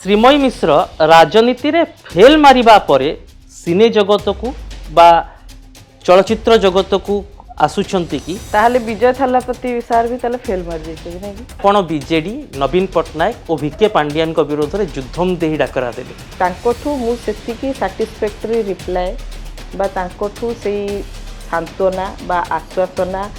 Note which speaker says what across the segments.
Speaker 1: श्रीमयी मिश्र राजनीति रे फेल मारिबा परे सिने जगत को बा चलचित्र जगत को आसुचंती कि
Speaker 2: ताहले विजय थालापति सार भी ताले फेल मार जाइछे नै कि
Speaker 1: कोन बीजेडी नवीन पटनायक और वीके पांडियान को विरोध रे युद्धम देही डाकरा देले
Speaker 2: तांकोठू मु सेति की सैटिस्फैक्टरी रिप्लाई बा तांकोठू सेई सांत्वना बा आश्वासना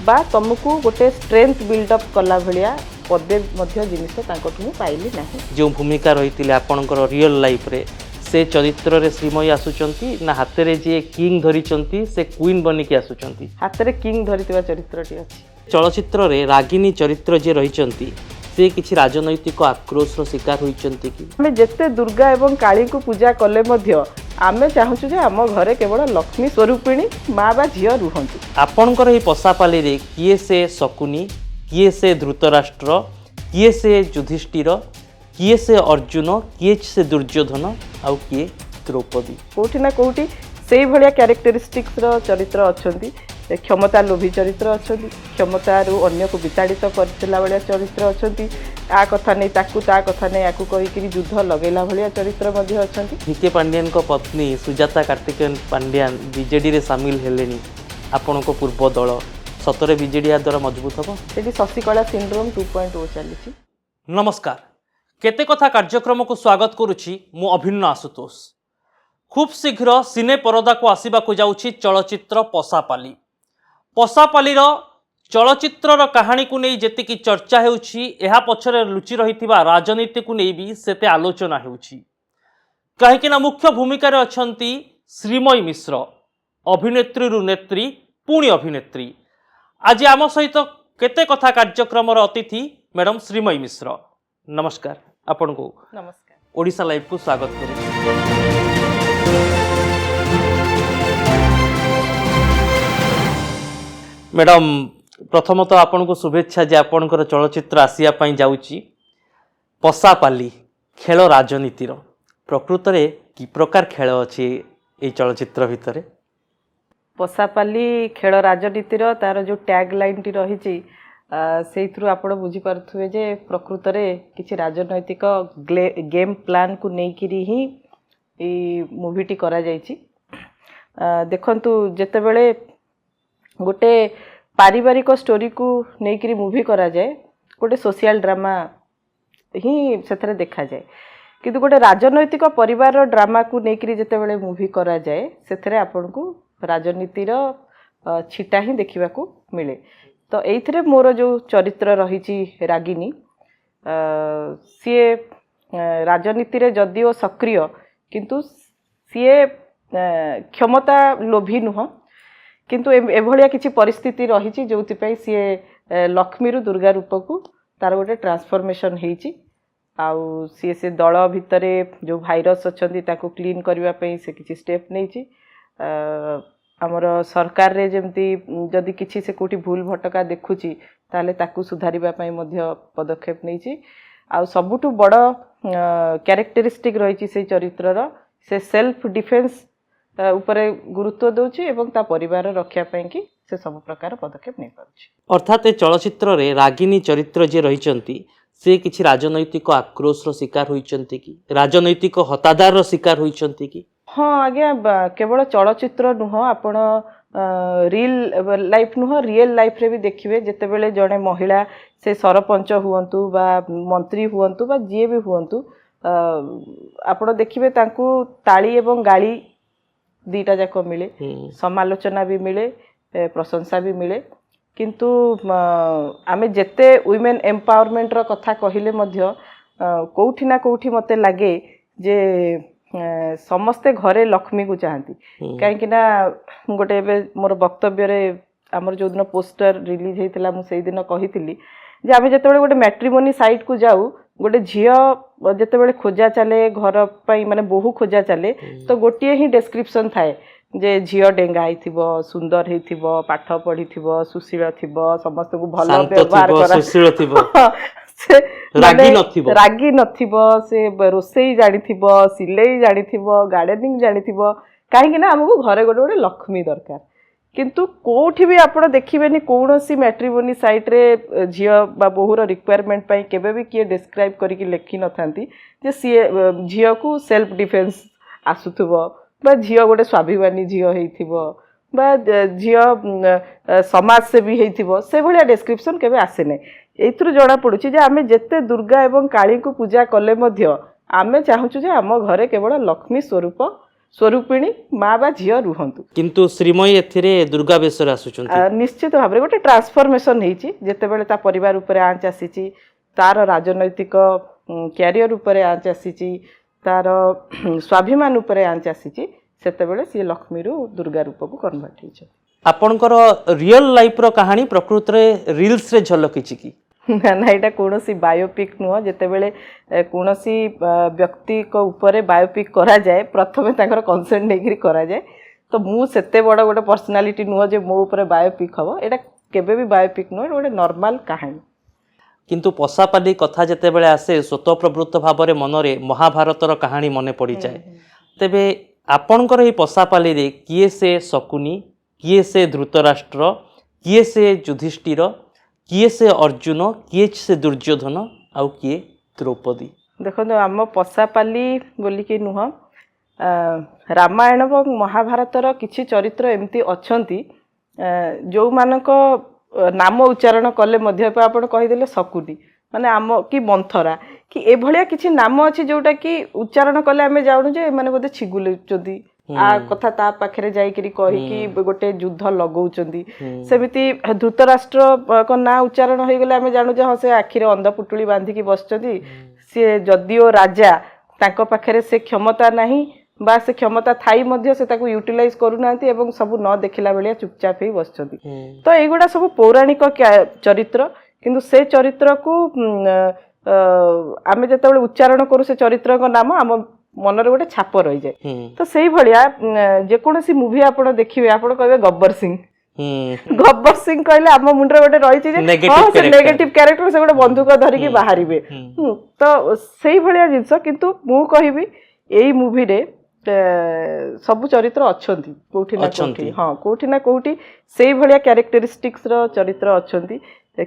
Speaker 2: बा तुमको गोटे स्ट्रेंथ बिल्डअप कला भलिया पदे मध्य जिनिस तांकोठू पाइली नाही
Speaker 1: जो भूमिका रही आपणकर रियल लाइफ रे से चरित्र रे श्रीमयी आसुचंती ना हाथ रे जे किंग धरिचंती से क्वीन बनिकी आसुचंती
Speaker 2: हाथ रे किंग धरितबा चरित्रटी अछि
Speaker 1: चलचित्र रे रागिनी चरित्र जे रहिचंती से किछि राजनैतिक आक्रोश रो शिकार होइचंती कि
Speaker 2: हमें जेते दुर्गा एवं काली को पूजा कले मध्य आमे चाहूछु जे आम घरे केवल लक्ष्मी स्वरूपिणी माँ बा झियो रुहंतु
Speaker 1: आपणकर ही पसापाली रे किए से शकुनी किए से धृतराष्ट्र किए से युधिष्ठिर किए से अर्जुन किए से दुर्योधन आउ किए द्रौपदी
Speaker 2: कोठी ना कोठी सेई भलिया कैरेक्टरिस्टिक्स रो चरित्र अछंती क्षमता लोभी चरित्र अछंती क्षमता रु अन्य को विताड़ित करथिला भलिया चरित्र अछंती आ कथा नै ताकू ता कथा नै याकू कहि कि युद्ध लगैला भलिया चरित्र मध्ये अछंती
Speaker 1: वीके पांडियान को पत्नी सुजाता कार्तिकेयन पांडियान बीजेडी रे शामिल हेलेनी आपण को पूर्व दल सतरे बीजेडी या द्वारा मजबूत हबो
Speaker 2: सेठी शशिकला सिंड्रोम 2.0 चलीछि।
Speaker 1: नमस्कार केते कथा कार्यक्रम को स्वागत करुछि मु अभिन्न आशुतोष खूब शीघ्र सिने परदा को आसीबा को जाउछि चलचित्र पसापाली पसापालीर चलचित्रर कहानी को नहीं जेतिकी चर्चा हेउछि एहा पछरे लुचि रहिथिबा राजनीति को नहीं भी सेते आलोचना हेउछि काहेकि ना मुख्य भूमिका रे अछंती श्रीमयी मिश्र अभिनेत्री रु नेत्री पुणी अभिनेत्री आज आम सहित केते कथा कार्यक्रम अतिथि मैडम श्रीमयी मिश्र नमस्कार आपण को
Speaker 2: नमस्कार
Speaker 1: ओडिशा लाइव को स्वागत करूँ मैडम प्रथमतः आपण को शुभेच्छा जे आपणकर चलचित्र आसिया पई जाउची पसापाली खेल राजनीतिर प्रकृत रे की प्रकार खेल अछि ए चलचित्र भितरे
Speaker 2: पसापाली खेल राजनीतिर तार जो टैग लाइन टी रही से आपण बुझी पार्थुवे जे प्रकृत रे किछि राजनैतिक गेम प्लान को नेकिरी ही ए मूवीटी करा जायछि देखंतु जेते बेले गोटे पारिवारिक स्टोरी को नेकिरी मूवी करा जाए गोटे सोशल ड्रामा ही सेथरे देखा जाए किंतु गोटे राजनैतिक परिवार ड्रामा को नेकिरी जेते बेले मूवी करा जाए सेथरे आपण को राजनीतिर छिटा ही देखा मिले तो एइथरे मोर जो चरित्र रही रागिनी सीए राजनीति रे जदिओ सक्रिय किंतु सीए क्षमता लोभी नुह किंतु एभलिया किछि परिस्थिति रही जो सीए लक्ष्मी रु दुर्गा रूप को तार गोटे ट्रांसफॉर्मेशन हेछि आउ सीए से दल भितरे जो भाइरस अछंती ताको क्लीन करबा पई से किछि स्टेप नेछि आमर सरकार रे जेमती जदि किछि से कोठी भूल भटका देखुची ताले ताकू सुधारिबा पई मध्य पदक्षेप नेछि आ सबुठु बड़ कैरेक्टरिस्टिक रही से चरित्रर से सेल्फ डिफेन्स उपरे गुरुत्व दउछि एवं ता परिवार रक्षा पई कि से सब प्रकार पदक्षेप नै पाउछि
Speaker 1: अर्थात ए चलचित्र रे रागिनी चरित्र जे रहिचंती से किछि राजनैतिक आक्रोश रो शिकार होइचंती कि राजनैतिक हतादार रो शिकार होइचंती कि
Speaker 2: हाँ आज्ञा केवल चलचित्र नुह आपण रियल लाइफ नुह रियल लाइफ रे भी देखिए जेते बेले जड़े महिला से सरपंच हुअंतु बा मंत्री हुअंतु बा जी भी हुअंतु आपण देखिए तांकू ताली एवं गाली दीटा जाक मिले समालोचना भी मिले प्रशंसा भी मिले किंतु आमे जेते वुमेन एम्पावरमेंट रो कथा कहिले मध्य कोठी ना कोठी मते लागे जे समस्ते घरे लक्ष्मी को चाहती कहीं ना गोटे मोर वक्तव्य रे आमर जो दिन पोस्टर रिलीज होता मुझे दिन कही जे आम जो गोटे मैट्रिमोनी साइट को जाऊ गोटे झील जिते खोजा चले घर पर माने बोहू खोजा चले तो गोटे ही डेस्क्रिप्शन थाए जे झील डेंगा होइथिबो सुंदर होइथिबो पाठ पढ़िथिबो सुशील थिबो समस्त को भल व्यवहार करा रागी नथिबो से रोसई जानिथिबो सिलाई जानिथिबो गार्डनिंग जानिथिबो काहे ना हमको घरे गोटे गोटे लक्ष्मी दरकार किंतु कोठी भी आपण देखिबेनी कोनोसी मैट्रिमोनी साइट रे झियो बा बहुर रिक्वायरमेंट पई केबे भी किए डिस्क्राइब करिकि लेखि नथांती ଯେ ସିଏ ଝିଅକୁ ସେଲ୍ଫ ଡିଫେନ୍ସ ଆସୁଥିବ ବା ଝିଅ ଗୋଟେ ସ୍ୱାଭିମାନୀ ଝିଅ ହେଇଥିବ ବା ଝିଅ ସମାଜସେବୀ ହେଇଥିବ ସେଭଳିଆ ଡେସ୍କ୍ରିପସନ୍ କେବେ ଆସେ ନାହିଁ। ଏଇଥିରୁ ଜଣାପଡ଼ୁଛି ଯେ ଆମେ ଯେତେ ଦୁର୍ଗା ଏବଂ କାଳୀଙ୍କୁ ପୂଜା କଲେ ମଧ୍ୟ ଆମେ ଚାହୁଁଛୁ ଯେ ଆମ ଘରେ କେବଳ ଲକ୍ଷ୍ମୀ ସ୍ୱରୂପିଣୀ ମା ବା ଝିଅ ରୁହନ୍ତୁ।
Speaker 1: କିନ୍ତୁ ଶ୍ରୀମୟୀ ଏଥିରେ ଦୁର୍ଗା ବେଶରେ ଆସୁଛନ୍ତି।
Speaker 2: ନିଶ୍ଚିତ ଭାବରେ ଗୋଟେ ଟ୍ରାନ୍ସଫର୍ମେସନ୍ ହେଇଛି ଯେତେବେଳେ ତା ପରିବାର ଉପରେ ଆଞ୍ଚ ଆସିଛି, ତାର ରାଜନୈତିକ କ୍ୟାରିୟର ଉପରେ ଆଞ୍ଚ ଆସିଛି, ତାର ସ୍ୱାଭିମାନ ଉପରେ ଆଞ୍ଚ ଆସିଛି, ସେତେବେଳେ ସିଏ ଲକ୍ଷ୍ମୀରୁ ଦୁର୍ଗା ରୂପକୁ କନଭର୍ଟ ହେଇଛନ୍ତି।
Speaker 1: ଆପଣଙ୍କର ରିଅଲ ଲାଇଫର କାହାଣୀ ପ୍ରକୃତରେ ରିଲ୍ସରେ ଝଲକିଛି କି?
Speaker 2: ନା ନା, ଏଇଟା କୌଣସି ବାୟୋପିକ୍ ନୁହଁ। ଯେତେବେଳେ କୌଣସି ବ୍ୟକ୍ତିଙ୍କ ଉପରେ ବାୟୋପିକ୍ କରାଯାଏ ପ୍ରଥମେ ତାଙ୍କର କନସେଣ୍ଟ ନେଇକରି କରାଯାଏ। ତ ମୁଁ ସେତେ ବଡ଼ ଗୋଟେ ପର୍ସନାଲିଟି ନୁହଁ ଯେ ମୋ ଉପରେ ବାୟୋପିକ୍ ହେବ। ଏଇଟା କେବେ ବି ବାୟୋପିକ୍ ନୁହଁ, ଏଇଟା ଗୋଟେ ନର୍ମାଲ କାହାଣୀ।
Speaker 1: କିନ୍ତୁ ପଶାପାଲି କଥା ଯେତେବେଳେ ଆସେ ସ୍ୱତଃପ୍ରବୃତ୍ତ ଭାବରେ ମନରେ ମହାଭାରତର କାହାଣୀ ମନେ ପଡ଼ିଯାଏ। ତେବେ ଆପଣଙ୍କର ଏହି ପଶାପାଲିରେ କିଏ ସେ ଶକୁନି, କିଏ ସେ ଧୃତରାଷ୍ଟ୍ର, କିଏ ସେ ଯୁଧିଷ୍ଠିର, କିଏ ସେ ଅର୍ଜୁନ, କିଏ ସେ ଦୁର୍ଯ୍ୟୋଧନ, ଆଉ କିଏ ଦ୍ରୌପଦୀ?
Speaker 2: ଦେଖନ୍ତୁ, ଆମ ପଶାପାଲି ବୋଲିକି ନୁହଁ, ରାମାୟଣ ଏବଂ ମହାଭାରତର କିଛି ଚରିତ୍ର ଏମିତି ଅଛନ୍ତି ଯେଉଁମାନଙ୍କ ନାମ ଉଚ୍ଚାରଣ କଲେ ମଧ୍ୟ ଆପଣ କହିଦେଲେ ଶକୁନି, ମାନେ ଆମ କି ମନ୍ଥରା କି ଏଭଳିଆ କିଛି ନାମ ଅଛି ଯୋଉଟାକି ଉଚ୍ଚାରଣ କଲେ ଆମେ ଜାଣୁ ଯେ ଏମାନେ ବୋଧେ ଛିଗୁଲୁଛନ୍ତି, ଆ କଥା ତା ପାଖରେ ଯାଇକିରି କହିକି ଗୋଟେ ଯୁଦ୍ଧ ଲଗଉଛନ୍ତି। ସେମିତି ଧୃତରାଷ୍ଟ୍ରଙ୍କ ନାଁ ଉଚ୍ଚାରଣ ହେଇଗଲେ ଆମେ ଜାଣୁ ଯେ ହଁ ସେ ଆଖିରେ ଅନ୍ଧ ପୁଟୁଳି ବାନ୍ଧିକି ବସିଛନ୍ତି, ସିଏ ଯଦିଓ ରାଜା ତାଙ୍କ ପାଖରେ ସେ କ୍ଷମତା ନାହିଁ ବା ସେ କ୍ଷମତା ଥାଇ ମଧ୍ୟ ସେ ତାକୁ ୟୁଟିଲାଇଜ କରୁନାହାନ୍ତି ଏବଂ ସବୁ ନ ଦେଖିଲା ଭଳିଆ ଚୁପଚାପ ହେଇ ବସିଛନ୍ତି। ତ ଏଇଗୁଡ଼ା ସବୁ ପୌରାଣିକ ଚରିତ୍ର, କିନ୍ତୁ ସେ ଚରିତ୍ରକୁ ଆମେ ଯେତେବେଳେ ଉଚ୍ଚାରଣ କରୁ ସେ ଚରିତ୍ରଙ୍କ ନାମ ଆମ ମନରେ ଗୋଟେ ଛାପ ରହିଯାଏ। ତ ସେଇଭଳିଆ ଯେକୌଣସି ମୁଭି ଆପଣ ଦେଖିବେ ଆପଣ କହିବେ ଗବ୍ବର ସିଂ। ଗବ୍ବର ସିଂ କହିଲେ ଆମ ମୁଣ୍ଡରେ ଗୋଟେ ରହିଛି ଯେ ହଁ ସେ ନେଗେଟିଭ କ୍ୟାରେକ୍ଟର, ସେ ଗୋଟେ ବନ୍ଧୁକ ଧରିକି ବାହାରିବେ। ତ ସେଇଭଳିଆ ଜିନିଷ। କିନ୍ତୁ ମୁଁ କହିବି ଏଇ ମୁଭିରେ ସବୁ ଚରିତ୍ର ଅଛନ୍ତି କୋଉଠି ନା କୋଉଠି, ହଁ କୋଉଠି ନା କୋଉଠି ସେଇଭଳିଆ କ୍ୟାରେକ୍ଟରିଷ୍ଟିକ୍ସର ଚରିତ୍ର ଅଛନ୍ତି।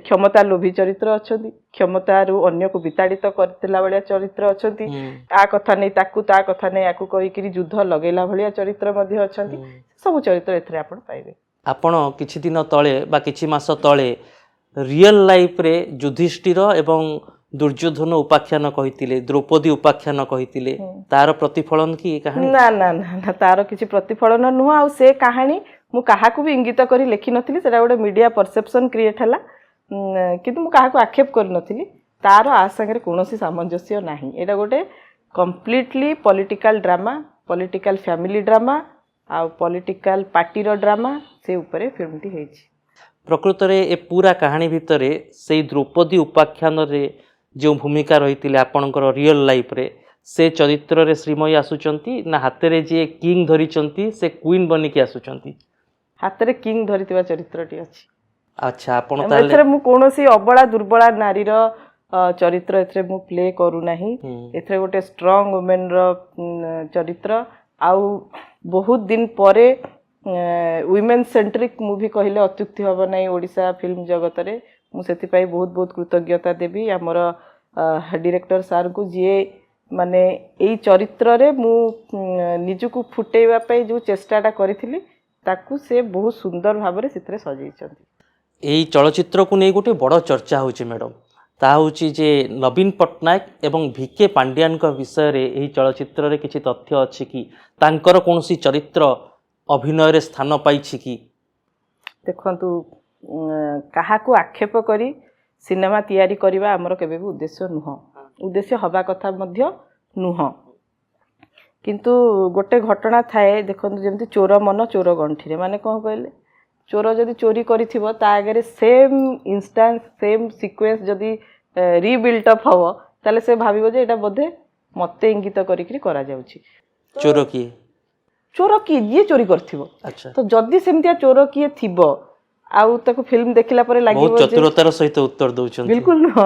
Speaker 2: କ୍ଷମତା ଲୋଭୀ ଚରିତ୍ର ଅଛନ୍ତି, କ୍ଷମତାରୁ ଅନ୍ୟକୁ ବିତାଡ଼ିତ କରିଥିଲା ଭଳିଆ ଚରିତ୍ର ଅଛନ୍ତି, ଆ କଥା ନେଇ ତାକୁ ତା କଥା ନେଇ ଆକୁ କହିକିରି ଯୁଦ୍ଧ ଲଗେଇଲା ଭଳିଆ ଚରିତ୍ର ମଧ୍ୟ ଅଛନ୍ତି। ସବୁ ଚରିତ୍ର ଏଥିରେ ଆପଣ ପାଇବେ। ଆପଣ
Speaker 1: କିଛି ଦିନ ତଳେ ବା କିଛି ମାସ ତଳେ ରିଅଲ ଲାଇଫରେ ଯୁଧିଷ୍ଠିର ଏବଂ ଦୁର୍ଯ୍ୟୋଧନ ଉପାଖ୍ୟାନ କହିଥିଲେ, ଦ୍ରୌପଦୀ ଉପାଖ୍ୟାନ କହିଥିଲେ, ତାର ପ୍ରତିଫଳନ କି କାହାଣୀ? ନା ନା ନା, ତାର କିଛି ପ୍ରତିଫଳନ ନୁହଁ। ଆଉ ସେ କାହାଣୀ ମୁଁ କାହାକୁ ବି ଇଙ୍ଗିତ କରି ଲେଖିନଥିଲି, ସେଟା ଗୋଟେ ମିଡ଼ିଆ ପରସେପ୍ସନ୍ କ୍ରିଏଟ୍ ହେଲା। କିନ୍ତୁ ମୁଁ କାହାକୁ ଆକ୍ଷେପ କରିନଥିଲି। ତାର ଆ ସାଙ୍ଗରେ କୌଣସି ସାମଞ୍ଜସ୍ୟ ନାହିଁ। ଏଇଟା ଗୋଟେ completely political drama, political family drama ଆଉ ପଲିଟିକାଲ ପାର୍ଟିର ଡ୍ରାମା, ସେ ଉପରେ ଫିଲ୍ମଟି ହେଇଛି। ପ୍ରକୃତରେ ଏ ପୁରା କାହାଣୀ ଭିତରେ ସେଇ ଦ୍ରୌପଦୀ ଉପାଖ୍ୟାନରେ ଯେଉଁ ଭୂମିକା ରହିଥିଲେ ଆପଣଙ୍କର ରିଅଲ ଲାଇଫରେ, ସେ ଚରିତ୍ରରେ ଶ୍ରୀମୟୀ ଆସୁଛନ୍ତି ନା ହାତରେ ଯିଏ କିଙ୍ଗ ଧରିଛନ୍ତି ସେ କୁଇନ୍ ବନିକି ଆସୁଛନ୍ତି? ହାତରେ କିଙ୍ଗ ଧରିଥିବା ଚରିତ୍ରଟି ଅଛି। ଆଚ୍ଛା, ଆପଣ ତାହେଲେ ଏଥିରେ ମୁଁ କୌଣସି ଅବଳା ଦୁର୍ବଳା ନାରୀର ଚରିତ୍ର ଏଥିରେ ମୁଁ ପ୍ଲେ କରୁନାହିଁ। ଏଥିରେ ଗୋଟେ ଷ୍ଟ୍ରଙ୍ଗ ଓମେନର ଚରିତ୍ର। ଆଉ ବହୁତ ଦିନ ପରେ ୱିମେନ୍ ସେଣ୍ଟ୍ରିକ୍ ମୁଭି କହିଲେ ଅତ୍ୟୁକ୍ତି ହେବ ନାହିଁ ଓଡ଼ିଶା ଫିଲ୍ମ ଜଗତରେ। ମୁଁ ସେଥିପାଇଁ ବହୁତ ବହୁତ କୃତଜ୍ଞତା ଦେବି ଆମର ଡିରେକ୍ଟର ସାର୍ଙ୍କୁ, ଯିଏ ମାନେ ଏଇ ଚରିତ୍ରରେ ମୁଁ ନିଜକୁ ଫୁଟେଇବା ପାଇଁ ଯେଉଁ ଚେଷ୍ଟାଟା କରିଥିଲି ତାକୁ ସେ ବହୁତ ସୁନ୍ଦର ଭାବରେ ସେଥିରେ ସଜେଇଛନ୍ତି। এই চলচ্চিত্রକୁ ନେଇ ଗୋଟେ ବଡ଼ ଚର୍ଚ୍ଚା ହେଉଛି ମ୍ୟାଡ଼ାମ୍, ତାହା ହେଉଛି ଯେ ନବୀନ ପଟ୍ଟନାୟକ ଏବଂ ଭିକେ ପାଣ୍ଡିଆନଙ୍କ ବିଷୟରେ ଏହି ଚଳଚ୍ଚିତ୍ରରେ କିଛି ତଥ୍ୟ ଅଛି କି? ତାଙ୍କର କୌଣସି ଚରିତ୍ର ଅଭିନୟରେ ସ୍ଥାନ ପାଇଛି କି? ଦେଖନ୍ତୁ, କାହାକୁ ଆକ୍ଷେପ କରି ସିନେମା ତିଆରି କରିବା ଆମର କେବେ ବି ଉଦ୍ଦେଶ୍ୟ ନୁହଁ, ଉଦ୍ଦେଶ୍ୟ ହେବା କଥା ମଧ୍ୟ ନୁହଁ। କିନ୍ତୁ ଗୋଟେ ଘଟଣା ଥାଏ, ଦେଖନ୍ତୁ ଯେମିତି ଚୋର ମନ ଚୋର ଗଣ୍ଠିରେ, ମାନେ କ'ଣ କହିଲେ, ଚୋର ଯଦି ଚୋରି କରିଥିବ ତା ଆଗରେ ସେମ୍ ଇନଷ୍ଟାନ୍ସ ସେମ୍ ସିକ୍ୱେନ୍ସ ଯଦି ରିବିଲ୍ଟ ଅପ୍ ହେବ ତାହେଲେ ସେ ଭାବିବ ଯେ ଏଇଟା ବୋଧେ ମୋତେ ଇଙ୍ଗିତ କରିକିରି କରାଯାଉଛି। ଚୋର କିଏ? ଚୋର କିଏ? ଯିଏ ଚୋରି କରିଥିବ। ତ ଯଦି ସେମିତିଆ ଚୋର କିଏ ଥିବ ଆଉ ତାକୁ ଫିଲ୍ମ ଦେଖିଲା ପରେ ଲାଗିବ ଯେ ଚତୁରତାର ସହିତ ଉତ୍ତର ଦେଉଛନ୍ତି। ବିଲକୁଲ ନୁହଁ।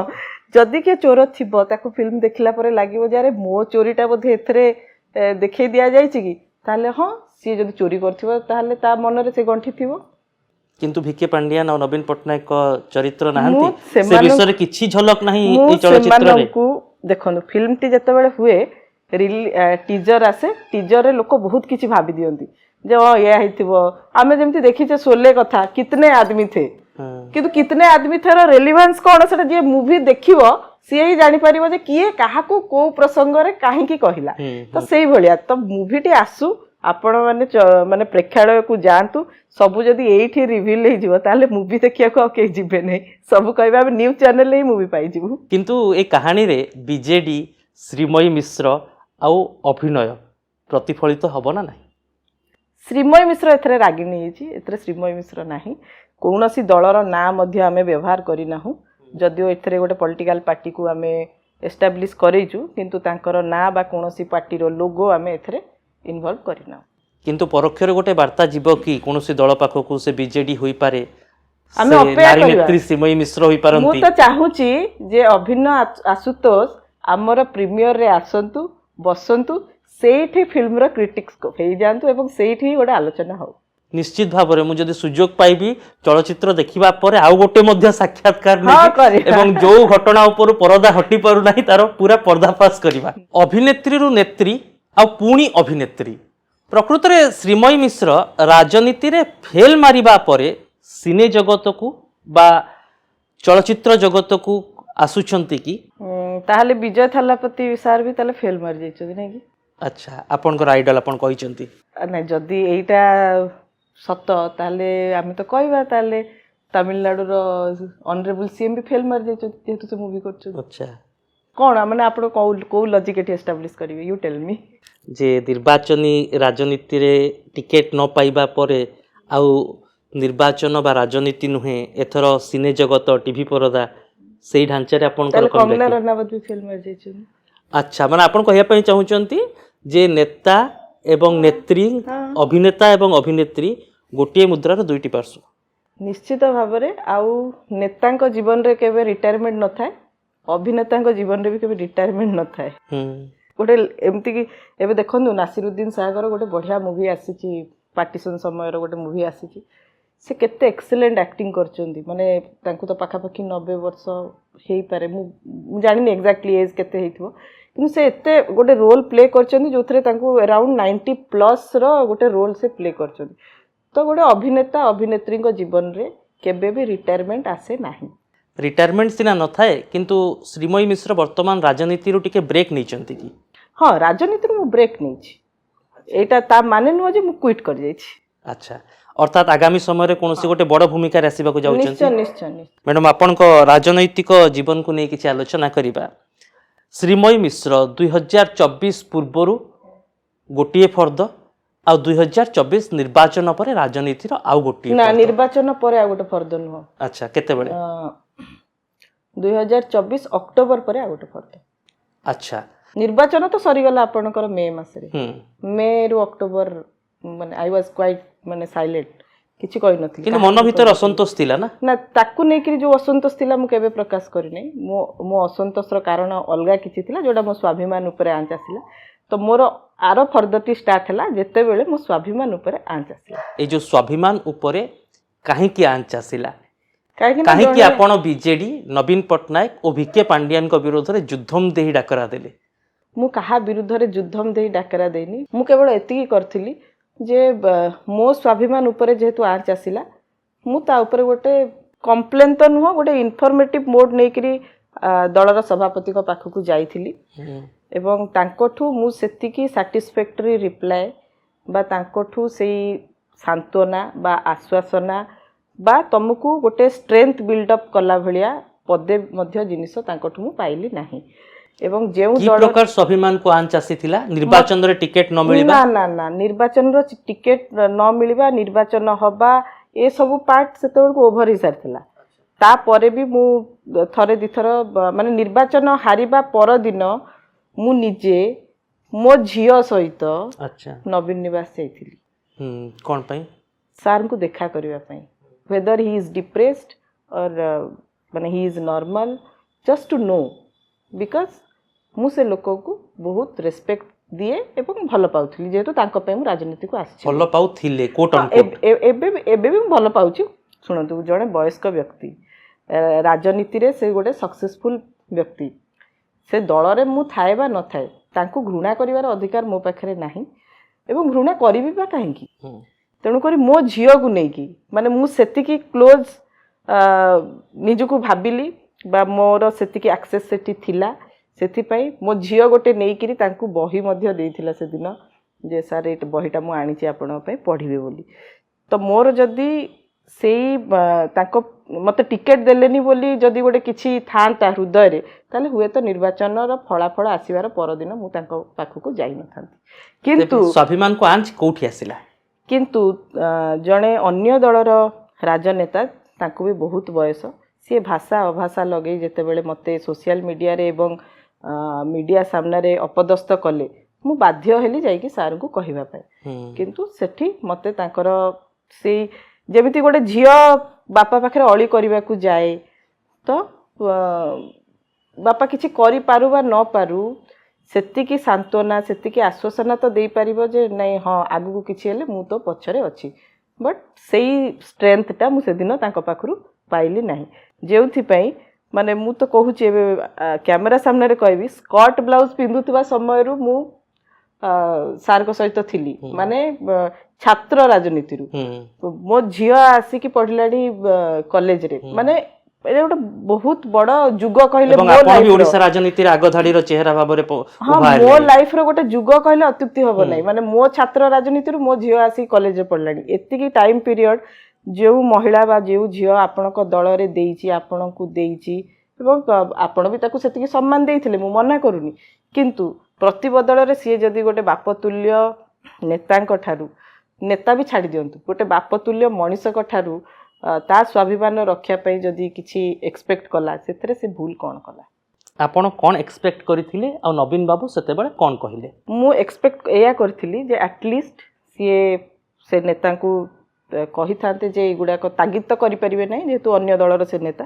Speaker 1: ଯଦି କିଏ ଚୋର ଥିବ ତାକୁ ଫିଲ୍ମ ଦେଖିଲା ପରେ ଲାଗିବ ଯେ ଆରେ ମୋ ଚୋରିଟା ବୋଧେ ଏଥିରେ ଦେଖେଇ ଦିଆଯାଇଛି କି, ତାହେଲେ ହଁ ସିଏ ଯଦି ଚୋରି କରିଥିବ ତାହେଲେ ତା ମନରେ ସେ ଗଣ୍ଠି ଥିବ। କିନ୍ତୁ ଭିକେ ପାଣ୍ଡିଆନ ଆଉ ନବୀନ ପଟ୍ଟନାୟକଙ୍କ ଚରିତ୍ର ନାହାନ୍ତି, ସେ ବିଷୟରେ କିଛି ଝଲକ ନାହିଁ ଏହି ଚଳଚ୍ଚିତ୍ରରେ।
Speaker 2: ଦେଖନ୍ତୁ ଫିଲ୍ମଟି ଯେତେବେଳେ ହୁଏ ଟିଜର ଆସେ, ଟିଜରରେ ଲୋକ ବହୁତ କିଛି ଭାବି ଦିଅନ୍ତି ଯେ ଏୟା ହେଇଥିବ। ଆମେ ଯେମିତି ଦେଖିଛେ ଶୋଲେ କଥା, କିତନେ ଆଦମୀ थे, କିନ୍ତୁ କିତନେ ଆଦମୀ ଥେର ରେଲିଭାନ୍ସ କ'ଣ ସେଟା ଯିଏ ମୁଭି ଦେଖିବ ସିଏ ହିଁ ଜାଣିପାରିବ ଯେ କିଏ କାହାକୁ କୋଉ ପ୍ରସଙ୍ଗରେ କାହିଁକି କହିଲା। ତ ସେଇଭଳିଆ ତ ମୁଭିଟି ଆସୁ, ଆପଣ ମାନେ ପ୍ରେକ୍ଷାଳୟକୁ ଯାଆନ୍ତୁ। ସବୁ ଯଦି ଏଇଠି ରିଭିଲ୍ ହେଇଯିବ ତାହେଲେ ମୁଭି ଦେଖିବାକୁ ଆଉ କେହି ଯିବେ ନାହିଁ, ସବୁ କହିବେ ଆମେ ନ୍ୟୁଜ୍ ଚ୍ୟାନେଲରେ ହିଁ ମୁଭି ପାଇଯିବୁ।
Speaker 1: କିନ୍ତୁ ଏ କାହାଣୀରେ ବିଜେଡି ଶ୍ରୀମୟୀ ମିଶ୍ର ଆଉ ଅଭିନୟ ପ୍ରତିଫଳିତ ହବ ନା ନାହିଁ?
Speaker 2: ଶ୍ରୀମୟୀ ମିଶ୍ର ଏଥିରେ ରାଗିଣୀ ହେଇଛି, ଏଥିରେ ଶ୍ରୀମୟୀ ମିଶ୍ର ନାହିଁ। କୌଣସି ଦଳର ନାଁ ମଧ୍ୟ ଆମେ ବ୍ୟବହାର କରିନାହୁଁ, ଯଦିଓ ଏଥିରେ ଗୋଟେ ପଲିଟିକାଲ ପାର୍ଟିକୁ ଆମେ ଏଷ୍ଟାବ୍ଲିଶ କରେଇଛୁ, କିନ୍ତୁ ତାଙ୍କର ନାଁ ବା କୌଣସି ପାର୍ଟିର ଲୋଗୋ ଆମେ ଏଥିରେ ଇନଭଲ୍ଭ କରିନାହୁଁ।
Speaker 1: କିନ୍ତୁ ପରୋକ୍ଷରେ ଗୋଟେ ବାର୍ତ୍ତା ଯିବ କି କୌଣସି ଦଳ ପାଖକୁ, ସେ ବିଜେଡି ହୋଇପାରେ,
Speaker 2: ଆମେ ଅପେକ୍ଷା କରିବା।
Speaker 1: ଶ୍ରୀମୟୀ ମିଶ୍ର
Speaker 2: ମୁଁ
Speaker 1: ହୋଇପାରନ୍ତି।
Speaker 2: ତ ଚାହୁଁଛି ଯେ ଅଭିନ୍ନ ଆଶୁତୋଷ ଆମର ପ୍ରିମିୟରରେ ଆସନ୍ତୁ, ବସନ୍ତୁ, ସେଇଠି ଫିଲ୍ମର କ୍ରିଟିକ୍ସ ହେଇଯାଆନ୍ତୁ ଏବଂ ସେଇଠି ହିଁ ଗୋଟେ ଆଲୋଚନା ହଉ।
Speaker 1: ନିଶ୍ଚିତ ଭାବରେ ମୁଁ ଯଦି ସୁଯୋଗ ପାଇବି ଚଳଚ୍ଚିତ୍ର ଦେଖିବା ପରେ ଆଉ ଗୋଟେ ମଧ୍ୟ ସାକ୍ଷାତକାର
Speaker 2: କରିବା।
Speaker 1: ଏବଂ ଯୋଉ ଘଟଣା ଉପରୁ ପରଦା ହଟି ପାରୁନାହିଁ ତାର ପୁରା ପର୍ଦ୍ଦାଫାଶ କରିବା। ଅଭିନେତ୍ରୀରୁ ନେତ୍ରୀ ଆଉ ପୁଣି ଅଭିନେତ୍ରୀ, ପ୍ରକୃତରେ ଶ୍ରୀମୟୀ ମିଶ୍ର ରାଜନୀତିରେ ଫେଲ ମାରିବା ପରେ ସିନେ ଜଗତକୁ ବା ଚଳଚ୍ଚିତ୍ର ଜଗତକୁ ଆସୁଛନ୍ତି କି?
Speaker 2: ତାହେଲେ ବିଜୟ ଥାଲାପତି ସାର୍ ବି ତାହେଲେ ଫେଲ ମାରି ଯାଇଛନ୍ତି ନାଇଁ କି?
Speaker 1: ଆଚ୍ଛା, ଆପଣଙ୍କର ଆଇଡଲ ଆପଣ କହିଛନ୍ତି।
Speaker 2: ନାଇଁ, ଯଦି ଏଇଟା ସତ ତାହେଲେ ଆମେ ତ କହିବା ତାହେଲେ ତାମିଲନାଡୁର ଅନରେବୁଲ ସିଏମ୍ ବି ଫେଲ ମାରି ଯାଇଛନ୍ତି ଯେହେତୁ ସେ ମୁଭି କରୁଛନ୍ତି।
Speaker 1: ଆଚ୍ଛା,
Speaker 2: କ'ଣ ମାନେ ଆପଣ କୋଉ ଲଜିକ୍ ଏଠି ଏଷ୍ଟାବ୍ଲିଶ କରିବେ? You tell me.
Speaker 1: ଯେ ନିର୍ବାଚନୀ ରାଜନୀତିରେ ଟିକେଟ୍ ନ ପାଇବା ପରେ ଆଉ ନିର୍ବାଚନ ବା ରାଜନୀତି ନୁହେଁ, ଏଥର ସିନେ ଜଗତ, ଟିଭି ପରଦା, ସେଇ ଢାଞ୍ଚାରେ ଆପଣଙ୍କର
Speaker 2: କଙ୍ଗନା ରନାୱତ ବି ଫେଲ ମାରି ଯାଇଛନ୍ତି।
Speaker 1: ଆଚ୍ଛା, ମାନେ ଆପଣ କହିବା ପାଇଁ ଚାହୁଁଛନ୍ତି ଯେ ନେତା ଏବଂ ନେତ୍ରୀ, ଅଭିନେତା ଏବଂ ଅଭିନେତ୍ରୀ ଗୋଟିଏ ମୁଦ୍ରାର ଦୁଇଟି ପାର୍ଶ୍ୱ।
Speaker 2: ନିଶ୍ଚିତ ଭାବରେ। ଆଉ ନେତାଙ୍କ ଜୀବନରେ କେବେ ରିଟାୟାରମେଣ୍ଟ ନଥାଏ, ଅଭିନେତାଙ୍କ ଜୀବନରେ ବି କେବେ ରିଟାୟାରମେଣ୍ଟ ନଥାଏ। ଗୋଟେ ଏମିତିକି ଏବେ ଦେଖନ୍ତୁ ନାସିରୁଦ୍ଦିନ ଶାହଙ୍କର ଗୋଟେ ବଢ଼ିଆ ମୁଭି ଆସିଛି, ପାର୍ଟିସନ୍ ସମୟର ଗୋଟେ ମୁଭି ଆସିଛି। ସେ କେତେ ଏକ୍ସେଲେଣ୍ଟ ଆକ୍ଟିଂ କରିଛନ୍ତି, ମାନେ ତାଙ୍କୁ ତ ପାଖାପାଖି 90 ବର୍ଷ ହେଇପାରେ, ମୁଁ ଜାଣିନି ଏକ୍ଜାକ୍ଟଲି ଏଜ୍ କେତେ ହେଇଥିବ, କିନ୍ତୁ ସେ ଏତେ ଗୋଟେ ରୋଲ୍ ପ୍ଲେ କରିଛନ୍ତି ଯେଉଁଥିରେ ତାଙ୍କୁ ଆରାଉଣ୍ଡ 90+ର ଗୋଟେ ରୋଲ୍ ସେ ପ୍ଲେ କରିଛନ୍ତି। ତ ଗୋଟେ ଅଭିନେତା ଅଭିନେତ୍ରୀଙ୍କ ଜୀବନରେ କେବେ ବି ରିଟାୟାରମେଣ୍ଟ ଆସେ ନାହିଁ।
Speaker 1: ରିଟାୟାରମେଣ୍ଟ ସିନା ନଥାଏ, କିନ୍ତୁ ଶ୍ରୀମୟୀ ମିଶ୍ର ବର୍ତ୍ତମାନ ରାଜନୀତିରୁ ଟିକେ ବ୍ରେକ୍ ନେଇଛନ୍ତି କି?
Speaker 2: ହଁ, ରାଜନୀତିରୁ ମୁଁ ବ୍ରେକ୍ ନେଇଛି, ଏଇଟା ତା ମାନେ ନୁହଁ ଯେ ମୁଁ କ୍ୱିଟ୍ କରିଯାଇଛି।
Speaker 1: ଆଚ୍ଛା, ଅର୍ଥାତ୍ ଆଗାମୀ ସମୟରେ କୌଣସି ଗୋଟେ ବଡ଼ ଭୂମିକାରେ ଆସିବାକୁ ଯାଉଛନ୍ତି?
Speaker 2: ନିଶ୍ଚୟ ନିଶ୍ଚୟ ନିଶ୍ଚୟ।
Speaker 1: ମ୍ୟାଡ଼ାମ୍, ଆପଣଙ୍କ ରାଜନୈତିକ ଜୀବନକୁ ନେଇ କିଛି ଆଲୋଚନା କରିବା। ଶ୍ରୀମୟୀ ମିଶ୍ର 2024 ପୂର୍ବରୁ ଗୋଟିଏ ଫର୍ଦ୍ଦ, ଆଉ 2024 ନିର୍ବାଚନ ପରେ ରାଜନୀତିର ଆଉ ଗୋଟିଏ
Speaker 2: ନା,
Speaker 1: ଫର୍ଦ୍ଦ।
Speaker 2: ନିର୍ବାଚନ ପରେ ଆଉ ଗୋଟେ ଫର୍ଦ୍ଦ ନୁହଁ।
Speaker 1: ଆଚ୍ଛା, କେତେବେଳେ?
Speaker 2: 2024 ଅକ୍ଟୋବର ପରେ ଆଉ ଗୋଟେ ଫର୍ଦ୍ଦ।
Speaker 1: ଆଚ୍ଛା,
Speaker 2: ନିର୍ବାଚନ ତ ସରିଗଲା ଆପଣଙ୍କର ମେ ମାସରେ। ମେ ରୁ ଅକ୍ଟୋବର ମାନେ ଆଇ ୱାଜ୍ କ୍ୱାଇଟ୍ ମାନେ ସାଇଲେଣ୍ଟ, କିଛି କହିନଥିଲି।
Speaker 1: କିନ୍ତୁ ମନ ଭିତରେ ଅସନ୍ତୋଷ ଥିଲା ନା?
Speaker 2: ନା, ତାକୁ ନେଇକରି ଯେଉଁ ଅସନ୍ତୋଷ ଥିଲା ମୁଁ କେବେ ପ୍ରକାଶ କରିନାହିଁ। ମୋ ଅସନ୍ତୋଷର କାରଣ ଅଲଗା କିଛି ଥିଲା, ଯେଉଁଟା ମୋ ସ୍ୱାଭିମାନ ଉପରେ ଆଞ୍ଚ ଆସିଲା। ତ ମୋର ଆର ଫର୍ଦ୍ଦଟି ଷ୍ଟାର୍ଟ ହେଲା ଯେତେବେଳେ ମୋ ସ୍ୱାଭିମାନ ଉପରେ ଆଞ୍ଚ ଆସିଲା।
Speaker 1: ଏଇ ଯେଉଁ ସ୍ୱାଭିମାନ ଉପରେ କାହିଁକି ଆଞ୍ଚ ଆସିଲା?
Speaker 2: କାହିଁକି
Speaker 1: ଆପଣ ବିଜେଡି, ନବୀନ ପଟ୍ଟନାୟକ ଓ ଭିକେ ପାଣ୍ଡିଆନଙ୍କ ବିରୋଧରେ ଯୁଦ୍ଧମ ଦେଇ ଡାକରା ଦେଲେ?
Speaker 2: ମୁଁ କାହା ବିରୁଦ୍ଧରେ ଯୁଦ୍ଧମ ଦେଇ ଡାକରା ଦେଇନି। ମୁଁ କେବଳ ଏତିକି କରିଥିଲି ଯେ ମୋ ସ୍ୱାଭିମାନ ଉପରେ ଯେହେତୁ ଆଞ୍ଚ ଆସିଲା, ମୁଁ ତା ଉପରେ ଗୋଟେ କମ୍ପ୍ଲେନ୍ ତ ନୁହଁ, ଗୋଟେ ଇନଫର୍ମେଟିଭ୍ ମୋଡ୍ ନେଇକରି ଦଳର ସଭାପତିଙ୍କ ପାଖକୁ ଯାଇଥିଲି ଏବଂ ତାଙ୍କଠୁ ମୁଁ ସେତିକି ସାଟିସ୍ଫ୍ୟାକ୍ଟରି ରିପ୍ଲାଏ ବା ତାଙ୍କଠୁ ସେଇ ସାନ୍ତ୍ୱନା ବା ଆଶ୍ୱାସନା ବା ତମକୁ ଗୋଟେ ଷ୍ଟ୍ରେଂଥ ବିଲ୍ଡଅପ୍ କଲା ଭଳିଆ ପଦେ ମଧ୍ୟ ଜିନିଷ ତାଙ୍କଠୁ ମୁଁ ପାଇଲି ନାହିଁ। ଏବଂ ଯେଉଁ
Speaker 1: ପ୍ରକାର ସ୍ୱାଭିମାନକୁ ଆଞ୍ଚ ଆସିଥିଲା? ନିର୍ବାଚନରେ ଟିକେଟ୍ ନ ମିଳିବା?
Speaker 2: ନା, ନିର୍ବାଚନର ଟିକେଟ୍ ନ ମିଳିବା, ନିର୍ବାଚନ ହବା, ଏସବୁ ପାର୍ଟ ସେତେବେଳକୁ ଓଭର ହେଇସାରିଥିଲା। ତାପରେ ବି ମୁଁ ଥରେ ଦିଥର ମାନେ ନିର୍ବାଚନ ହାରିବା ପରଦିନ ମୁଁ ନିଜେ ମୋ ଝିଅ ସହିତ ନବୀନ ନିବାସ ଯାଇଥିଲି।
Speaker 1: କ'ଣ ପାଇଁ?
Speaker 2: ସାର୍ଙ୍କୁ ଦେଖା କରିବା ପାଇଁ। whether he is depressed or ମାନେ he is normal, just to know, because ମୁଁ ସେ ଲୋକକୁ ବହୁତ ରେସ୍ପେକ୍ଟ ଦିଏ ଏବଂ ଭଲ ପାଉଥିଲି, ଯେହେତୁ ତାଙ୍କ ପାଇଁ ମୁଁ ରାଜନୀତିକୁ ଆସିଛି।
Speaker 1: ଭଲ ପାଉଥିଲେ?
Speaker 2: ଏବେ ବି ମୁଁ ଭଲ ପାଉଛି। ଶୁଣନ୍ତୁ, ଜଣେ ବୟସ୍କ ବ୍ୟକ୍ତି, ରାଜନୀତିରେ ସେ ଗୋଟେ ସକ୍ସେସଫୁଲ ବ୍ୟକ୍ତି, से दल रे मु थाए बा न थाए तांकु घृणा करिवार अधिकार मो पाखरे नाही एवं घृणा करिबी बा काहेकि तेणु करी मो झियो को नेकी माने मु सेतिकी क्लोज निजको भाबिली बा मोर सेतिकी एक्सेस सेठी थिला सेथि पई मो झियो गोटे नेइकिरी तांकु बही मध्य देइथिला से दिन जे सार ए बहीटा मु आनिछि आपण पई पढिबे बोली तो मोर जदी सेई तांको मते टिकेट देलेनी बोली जदी गोटे किछि थांता हृदय रे ताले हुए तो निर्वाचन रो फलाफल आसीबार परदिन मु तांको पाखकु जाई न थांती किंतु
Speaker 1: स्वाभिमान को आंच कोठी आसिला
Speaker 2: किंतु जणे अन्य दलर राजनेता तांको भी बहुत बयस सी भाषा अभाषा लगे जेते बेले मते सोशल मीडिया रे एवं मीडिया सामने रे अपदस्थ कले मु बाध्य हेली जाइकी सार को कहबा पाए किंतु सेठी मते तांकर से जेमिति गोटे झियो बापा पाखरे अली करबा को जाए तो बापा किछि करि पारु बा न पारु सेतिकी सांत्वना सेतिकी आश्वासना तो दे पारिबो जे नहीं हाँ आगु को किछि हेले मु तो पछरे अछि बट सेई स्ट्रेंथटा मु से दिन तांको पाखरु पाइली नाही जेउथि पई माने मु तो कहूची एबे कैमरा सामने रे कहबी स्कर्ट ब्लाउज पिंधुतबा समय रु मु सार को सहित थिली माने छात्र राजनीति रु मो झियो आसी की पढलाडी कॉलेज रे माने ए गोटे बहुत बड़ जुग कहले
Speaker 1: मो लाइफ ओडिसा राजनीति रे आगो धाडी रो चेहरा भाबरे
Speaker 2: हां मो लाइफ रो गोटे जुग कहले अत्युक्ति होबो नै माने मो छात्र राजनीति रु मो झियो आसी कॉलेज रे पढलाडी एतिकी टाइम पीरियड जो महिला बा जो झियो आपणक दल रे देइची आपणकु देइची एवं आपण भी ताकू सेतिकी सम्मान देइथिले मु मना करूनी किंतु प्रति बदल रे सी जदी गोटे बाप तुल्य नेतांक ठारू नेता भी छाड़ी दियंतु गोटे बाप तुल्य मनीषक ठारू ता स्वाभिमान रक्षा पई जदी किछि एक्सपेक्ट कला सेतरे से भूल कोन कला
Speaker 1: आपण कोन एक्सपेक्ट करिथिले आ नवीन बाबू सेते बेले कोन कहिले
Speaker 2: मु एक्सपेक्ट एया करथिली जे एटलीस्ट से नेतांकू कही थांते जे एगुडा को तागिद तो करि परिबे नै जेतु अन्य दलर से नेता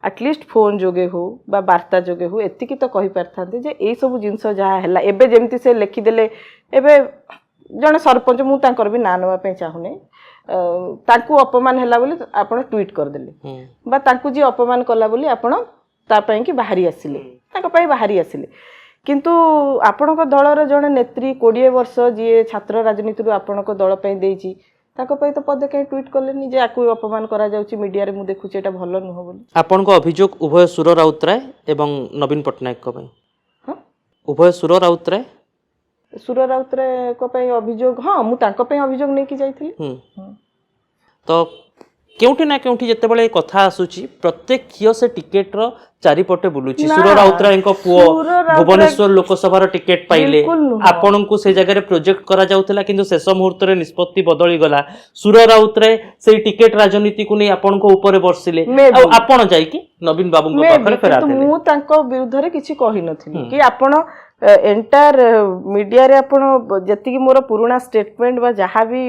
Speaker 2: एटलीस्ट फोन जोगे हो बा वार्ता जोगे हो एतिकी तो कहि पारथांते जे एई सब जिंस जहा हला एबे जेमति से लिखि देले एबे जने सरपंच मु तांकर भी ना नवा पे चाहुने तांकू अपमान हला बोली आपण ट्वीट कर देले बा तांकू जी अपमान कला बोली आपण ता पई कि बाहरी आसिले तांको पई बाहरी आसिले किंतु आपणक दलर जने नेत्री 20 वर्ष जी छात्र राजनीति रु आपणक दल पई देइची ताको पई तो पदे कहीं ट्वीट करलेनी जे आकु अपमान करा जाउची मीडिया रे मु देखुची एटा भलो न हो बोली
Speaker 1: आपन को अभियोग उभय सुर राउतराय एवं नवीन पटनायक को पई
Speaker 2: हां
Speaker 1: उभय सुर राउतराय
Speaker 2: को पई अभियोग हां मु ताको पई अभियोग नै की जाइथिली
Speaker 1: तो केउठी ना केउठी जते बेले कथा आसुची प्रत्येक खियो से टिकेट रो चारि पटे बुलुची सुर राउतराय को पुओ भुवनेश्वर लोकसभा रो टिकेट पाइले आपन को से जगह रे प्रोजेक्ट करा जाउतला किंतु शेष मुहूर्त रे निष्पत्ति बदली गला सुर राउतराय से टिकेट राजनीति को नै आपन को ऊपर बरसिले आ आपन जाई कि नवीन बाबू को पाखरे फेरा देले
Speaker 2: मु तांको विरुद्ध रे किछि कहि नथिली कि आपन एंटायर मीडिया रे आपण जति की मोर पुराना स्टेटमेंट बा जहा भी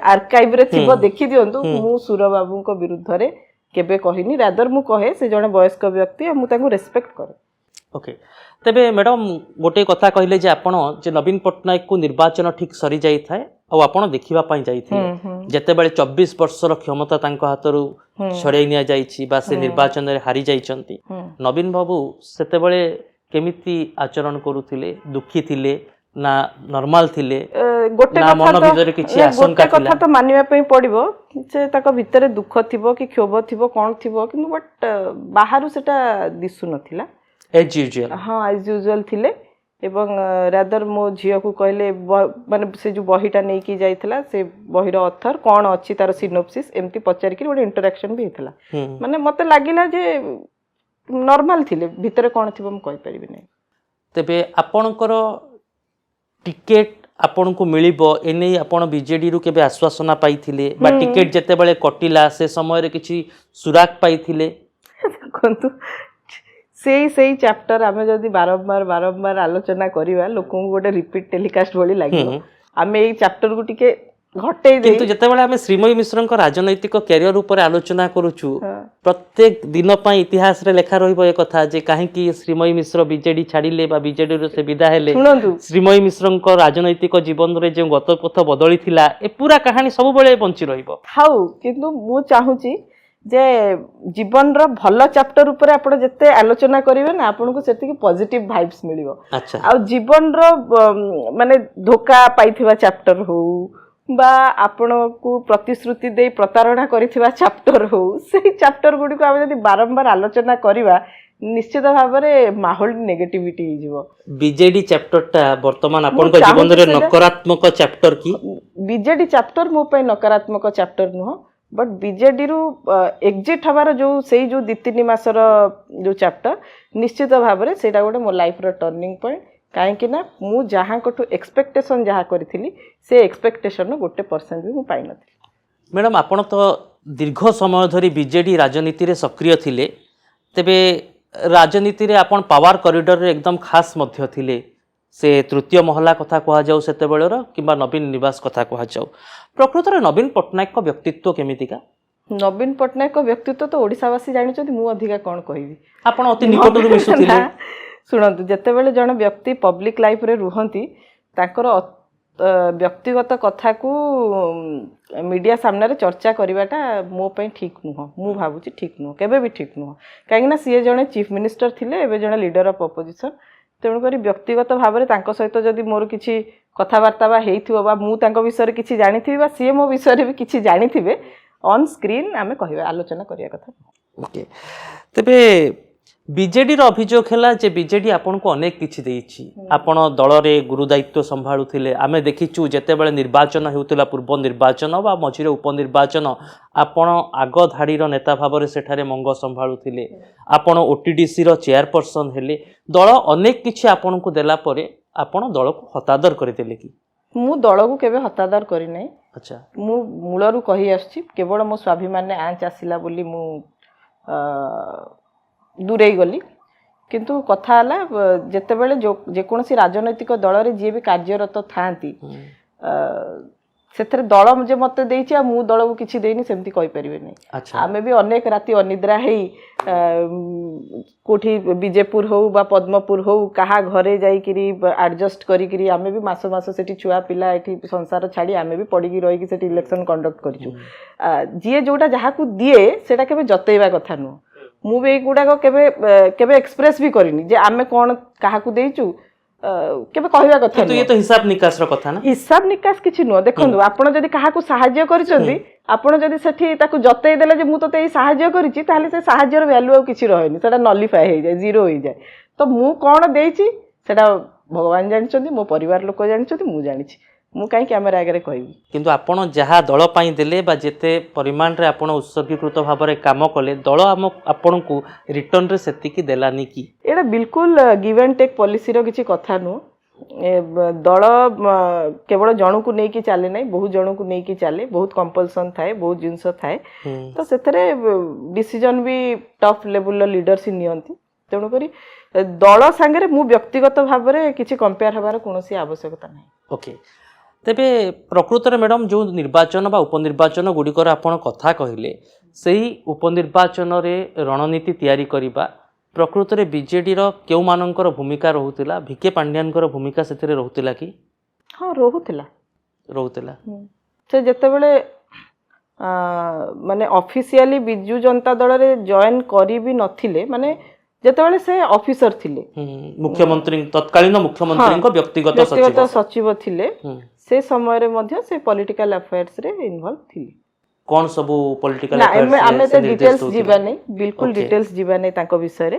Speaker 2: आर्काइव रे थिबो देखि दियंतु मु सुर बाबू को विरुद्ध रे केबे कहिनी रादर मु कहे से जने वयस्क व्यक्ति मु तांको रेस्पेक्ट करे
Speaker 1: ओके तबे मैडम गोटे कथा कहले जे आपण जे नवीन पटनायक को निर्वाचन ठीक सरी जाई थाए आ आपण देखिबा पई जाई थे जते बेले 24 वर्षर क्षमता तांको हातरु छड़ेई निया जाईची बा से निर्वाचन रे हारि जाईचंती नवीन बाबू सेते बेले केमिति आचरण करूथिले दुखी थिले ना नॉर्मल थिले
Speaker 2: गोटे
Speaker 1: ना मन भीतर किछि आशंका थिला
Speaker 2: कथा तो मानिबा पई पड़िबो जे ताको भीतर दुख थिबो कि क्षोभ थिबो कोन थिबो किंतु बट बाहरु सेटा दिसु नथिला
Speaker 1: एज यूजुअल
Speaker 2: हां एज यूजुअल थिले एवं रादर मो झियो को कहले माने से जो बहीटा नै की जाइथला से बहीर ऑथर कोन अछि तार सिनोप्सिस एम्ति पचार कि गोटे इंटरेक्शन भी हेतला माने मते लागिला जे नॉर्मल थिले भीतर कोन थिबो म कहि परिबे नै
Speaker 1: तबे आपनकर टिकेट आपन को मिलिबो एनै आपन बीजेडी रु केबे आश्वासना पाइथिले बा टिकेट जते बेले कटिला से समय रे किछि सुराग पाइथिले
Speaker 2: कोंतु सेई चैप्टर आमे जदी बारंबार आलोचना करिवा लोकन गोटे रिपीट टेलीकास्ट बोली लागियो आमे एई चैप्टर को टिके घटै दे
Speaker 1: किंतु जते बेले आमे श्रीमयी मिश्र को राजनैतिक कैरियर ऊपर आलोचना करूछु प्रत्येक दिन पई इतिहास रे लेखा रहिबो ए कथा जे काहे कि श्रीमयी मिश्र बीजेडी छाडिले बा बीजेडी रो से विदा हेले श्रीमयी मिश्र को राजनैतिक जीवन रे जे गत पथ बदली थिला ए पूरा कहानी सब बेले बंची रहिबो
Speaker 2: हाउ किंतु मु चाहूची जे जीवन रो भल चैप्टर ऊपर आपण जते आलोचना करिवे ना आपनको सेति पॉजिटिव वाइब्स मिलिवो
Speaker 1: अच्छा
Speaker 2: आ जीवन रो माने धोखा पाइथिबा चैप्टर हो बा आपण को प्रतिश्रुति दे प्रतारणा करिथिबा चैप्टर हो से चैप्टर गुडी को आमे जदी बारंबार आलोचना करिवा निश्चित भाव में माहौल नेगेटिविटी हो
Speaker 1: बीजेडी चैप्टरटा वर्तमान आपन जीवन रे नकारात्मक चैप्टर की
Speaker 2: बीजेडी चैप्टर मो पे नकारात्मक चैप्टर नुह बट बीजेडी रु एग्जिट हबार जो सेई जो 2-3 मासर जो चैप्टर निश्चित भाव में सेटा गोटे मो लाइफ रो टर्निंग पॉइंट कहीं ना मु जहाँ कठू एक्सपेक्टेशन जहाँ करी से एक्सपेक्टेशन 1% भी मु पाई नथि।
Speaker 1: मैडम आपण तो दीर्घ समय धरी बीजेडी राजनीति रे सक्रिय थिले तेबे राजनीति रे आपण पावर कॉरिडोर रे एकदम खास मध्य थिले से तृतीय महला कथा कह जाऊ सेते बेलर किबा नवीन निवास कथा कह जाऊ प्रकृत रे नवीन पटनायक को व्यक्तित्व केमितिका
Speaker 2: नवीन पटनायक को व्यक्तित्व तो ओडिसावासी जानिचोती मु अधिका कोन कहिबी
Speaker 1: आपण अति निकटरु मिसुथिले
Speaker 2: सुनंतु जेतेबेले जण व्यक्ति पब्लिक लाइफ रे रुहंती ताकर व्यक्तिगत कथा को मीडिया सामने रे चर्चा करिवाटा मो पई ठीक नुह मु भाबुची ठीक नुह केबे भी ठीक नुह काहे ना सीए जणे चीफ मिनिस्टर थिले एबे जणे लीडर ऑफ अपोजिशन तेणु करी व्यक्तिगत भाव में तांको सहित जदि मोर किछि कथावार्ता बा हेइथिबो बा मु तांको विषय रे किछि जानिथिबि बा सीए मो विषय रे भी किछि जानिथिबे ऑन स्क्रीन आमे कहिबा आलोचना करिया कथा
Speaker 1: ओके तेबे बीजेडी रो अभियोग है जे बीजेडी आपन को अनेक किछि देइछि आपण दल रे गुरु दायित्व संभाळुथिले आमे देखिछु जेते बेले निर्वाचन हेउतला पूर्व निर्वाचन बा मझिरे उपनिर्वाचन आपण आग धाड़ी रो नेता भाव रे सेठारे मंग संभाळुथिले आपण ओटीडीसी रो चेयरपर्सन हेले दल अनेक किछि आपण को देला परे आपण दल को हतादर करदेले कि
Speaker 2: मु दल को केबे हतादर करि नै
Speaker 1: अच्छा
Speaker 2: मु मूलरु कहि आछि केवल मो स्वाभिमान ने आंच आसिला बोली मु दूरे गली किंतु कथा हला जेते बेले जेकोसी राजनैतिक दल रे जे भी कार्यरत थांती सेथरे दल जे मते देइछि आ मु दल को किछि देइनी सेमति कहि परिबे नै
Speaker 1: अच्छा
Speaker 2: आमे भी अनेक राति अनिद्रा हेई कोठी बीजेपुर हो बा पद्मपुर हो कहा घरे जाई किरी एडजस्ट करी किरी आमे भी मास मास सेठी छुआ पिला एठी संसार छाड़ी आमे भी पड़ी की रही की सेठी इलेक्शन कंडक्ट करिछु जे जोटा जहा को दिए सेटा केबे जतेइबा कथा नु मु भी गुडा को केबे केबे एक्सप्रेस भी करिनी जे आमे कोन काहा को देइछु केबे कहबा कथा
Speaker 1: तो ये तो हिसाब निकास रो कथा ना
Speaker 2: हिसाब निकास किछि नो देखंदु आपण जदी काहा को सहाय्य करिसंदी आपण जदी सेठी ताकू जतेइ देले जे मु तो तेई सहाय्य करिछि ताले से सहाय्यर वैल्यू आ किछि रहैनी सेटा नलिफाई हे जाय जीरो हो जाय तो मु कोन देइछि सेटा भगवान जानिछंदी मो परिवार लोक जानिछंदी मु जानिछि मु काई कैमरा आगे कहबी
Speaker 1: किंतु आपण जहा दल पाई देले बा जेते परिमाण रे आपण उत्सर्गीकृत भाव रे काम कले दल आपण को रिटर्न रे सेति की देलानी की
Speaker 2: एटा बिल्कुल गिव एंड टेक पॉलिसी रो किछि कथा नु दल केवल जणु को नै कि चले नै बहुत जणु को नै कि चले बहुत कंपल्सन थाए बहुत जिंस थाए तो सेथरे डिसीजन भी टॉप लेवल लीडरशिप नियंती तेणु करी दल संगे मु व्यक्तिगत भाव रे किछि कंपेयर हबार कोनोसी आवश्यकता नै
Speaker 1: ओके तेबे प्रकृत रे मैडम जो निर्वाचन बा उपनिर्वाचन गुडिकर आपण कथा कहिले सेही उपनिर्वाचन रे रणनीति तैयारी करिबा प्रकृत रे बीजेडी रो केउ मानकर भूमिका रहुतिला भिके पांड्यानकर भूमिका सेथिरे रहुतिला कि
Speaker 2: हां रहुतिला से जते बेले माने ऑफिशियली बिजू जनता दल रे जॉइन करी भी नथिले माने जेतेबेले से ऑफिसर थिले
Speaker 1: मुख्यमंत्री तत्कालीन मुख्यमंत्री को व्यक्तिगत
Speaker 2: सचिव थिले से समय रे मध्य से पॉलिटिकल अफेयर्स रे इन्वॉल्व थिले
Speaker 1: कोन सबु पॉलिटिकल
Speaker 2: अफेयर्स आमे तो डिटेल्स जीवा नै बिल्कुल डिटेल्स जीवा नै ताको विषय रे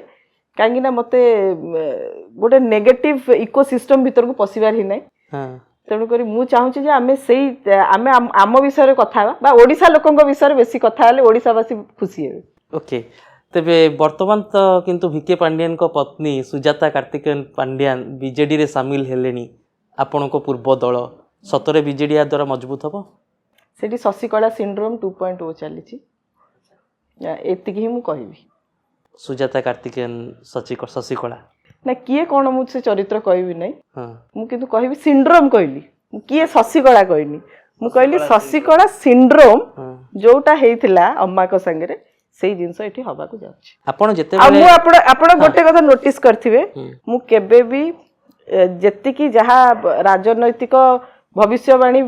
Speaker 2: कांगी ना मते गोटे नेगेटिव इकोसिस्टम भीतर को पसिबार ही नै तेणु करी मु चाहूची जे आमे सेही आमे आम विषय रे कथा बा ओडिसा लोकंक विषय रे बेसी कथा हले ओडिसावासी खुशी हेबे
Speaker 1: ओके तेबे वर्तमान तो किंतु भिके पांड्यान को पत्नी सुजाता कार्तिकेयन पांड्यान बीजेडी रे शामिल हेलेनी आपण को पूर्व दल सतरे बीजेडी या द्वारा मजबूत हबो
Speaker 2: सेठी शशिकला सिंड्रोम 2.0 चलीची एतिक ही मु कहबी
Speaker 1: सुजाता कार्तिकेयन शशिकला
Speaker 2: ना किए कोन मु से चरित्र कहबी नै मु किंतु कहबी सिंड्रोम कहली मु किए शशिकला कहनी मु कहली शशिकला सिंड्रोम जोटा हेइथिला अम्मा को संगे रे सेही जिंस एठी हबा को जाउची आपण जेते बेले आपण गोटे कथा नोटिस करथिबे मु केबे भी जेति की जहा राजनैतिक भविष्यवाणी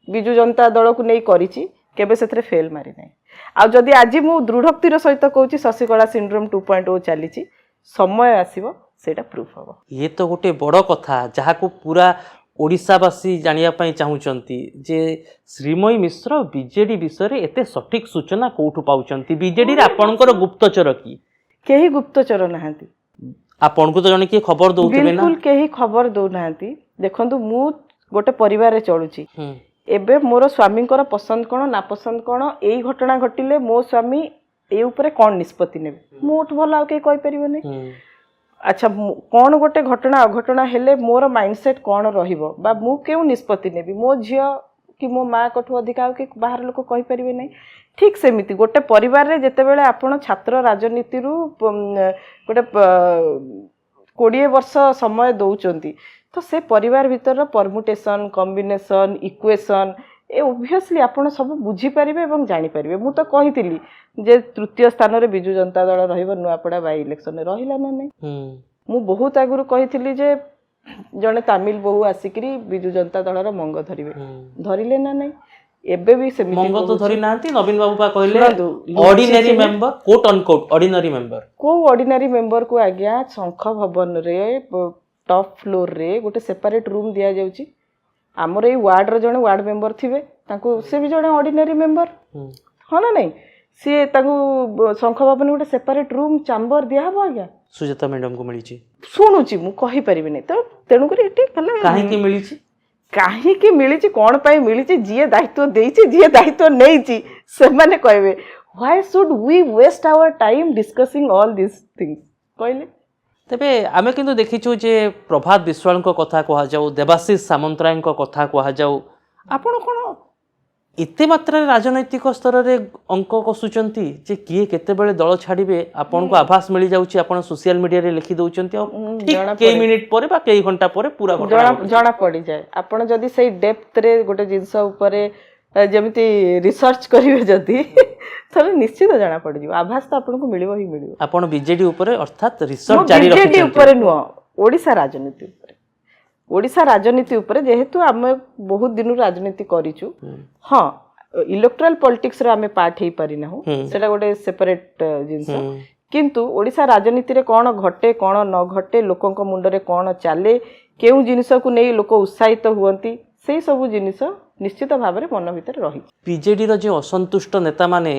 Speaker 2: बिजु जनता दल को नै करिछि केबे सेथरे फेल मारि नै आ जदि आज मु दृढ़ोक्तिर सहित कहूँ शशिकला सिंड्रोम 2.0 चली समय आसीबो सेटा प्रूफ हम।
Speaker 1: ये तो गोटे बड़ कथा जहाँ को पूरा ओडिशावासी जानिया पई चाहूचंती जे श्रीमयी मिश्र बीजेडी विषय रे एते सठिक सूचना कोठु पाउचंती बीजेडी रे आपनकर गुप्तचर की
Speaker 2: केही गुप्तचर नाहांती
Speaker 1: आपन को तो जने की खबर दउतबे ना
Speaker 2: बिल्कुल केही खबर दउ नाहांती देखंतु मु गोटे परिवार रे चलुची एबे मोर स्वामींकर पसंद कोन ना पसंद कोन एई घटना घटिले मो स्वामी ए ऊपर कोन निष्पत्ति नेबे मोट भला के कहि परिबो नै अच्छा कौन गोटे घटना अघटना हेले मोर माइंडसेट कौन रहिबो बा मु केउ निष्पत्ति नेबी मो झियो कि मो माँ कठु अधिका कि बाहर लोक कहि परिबे नै ठीक सेमिति गोटे परिवार रे जेते बेले आपण छात्र राजनीति रु गोटे 20 वर्ष समय दउचंती तो से परिवार भीतर परमुटेशन कॉम्बिनेशन इक्वेशन ए ऑब्वियसली आपण सब बुझी परिबे एवं जानि परिबे मु तो कहितिली जे तृतीय स्थान रे बिजु जनता दल रहिबो नुआपड़ा बाई इलेक्शन रहिला ना नै मु बहुत आगुरु कहितिली जे जने तमिल बहु आसिकरी बिजु जनता दल रो मंग धरिबे धरिले ना नै एबे भी सेमिति
Speaker 1: मंग तो धरि नांती नवीन बाबू बा कहले ordinary member quote unquote ordinary member
Speaker 2: को ऑर्डिनरी मेंबर को आज्ञा शंख भवन रे टॉप फ्लोर रे गोटे सेपरेट रूम दिया जाउची आमर ये वार्ड रो जने वार्ड मेंबर थिबे तांको से भी जने ऑर्डिनरी मेंबर हाँ ना नहीं सी तांको शंख भवन गोटे सेपरेट रूम चैम्बर दिया हबो आज्ञा
Speaker 1: सुजाता मैडम को मिली छी
Speaker 2: सुनुची मु कहि परिबे नै तो तेनु करी एटी भला
Speaker 1: काहे की मिली छी
Speaker 2: काहे की मिली छी कोन पई मिली छी जिए दायित्व देई छी जिए दायित्व नै छी से माने कहबे why should we waste our time discussing all this things कहले
Speaker 1: तेबे आमे किंतु देखिछु जे प्रभात विश्वाल को कथा कहा जाऊ देवाशीष सामंतराय को कथा कहा जाऊ आपण कोन इते मात्रा राजनैतिक स्तर रे अंक कसुचंती जे किए केते बेले दल छाड़िबे आपण को आभास मिली जाउची आपण सोशल मीडिया रे लिखि दउचंती ठीक कई मिनिट परे बा कई घंटा परे पूरा
Speaker 2: जणा पड़ी जाए आपण जदी सही डेप्थ रे गोटे जिंस ऊपर जेमिति रिसर्च करिवे जदी तले निश्चित जाना पड़ जिवो आभास तो आपण को मिलिबो ही मिलिबो
Speaker 1: आपण बीजेडी ऊपर अर्थात रिसर्च जारी रखिछन
Speaker 2: बीजेडी ऊपर नुआ ओडिसा राजनीति ऊपर ओडिसा राजनीति ऊपर जेहेतु आमे बहुत दिन राजनीति करिचु हां इलेक्टोरल पॉलिटिक्स रे आमे पार्ट हे पारि ना हो सेटा गोटे सेपरेट जिंस किंतु ओडिसा राजनीति रे कोन घटे कोन न घटे लोकन को मुंड रे कोन चाले केउ जिनिस को नै लोक उत्साहित हुवंती सेही सब जिनिस निश्चित भाव में मन भीतर रही
Speaker 1: बीजेडी रो जे असंतुष्ट नेता माने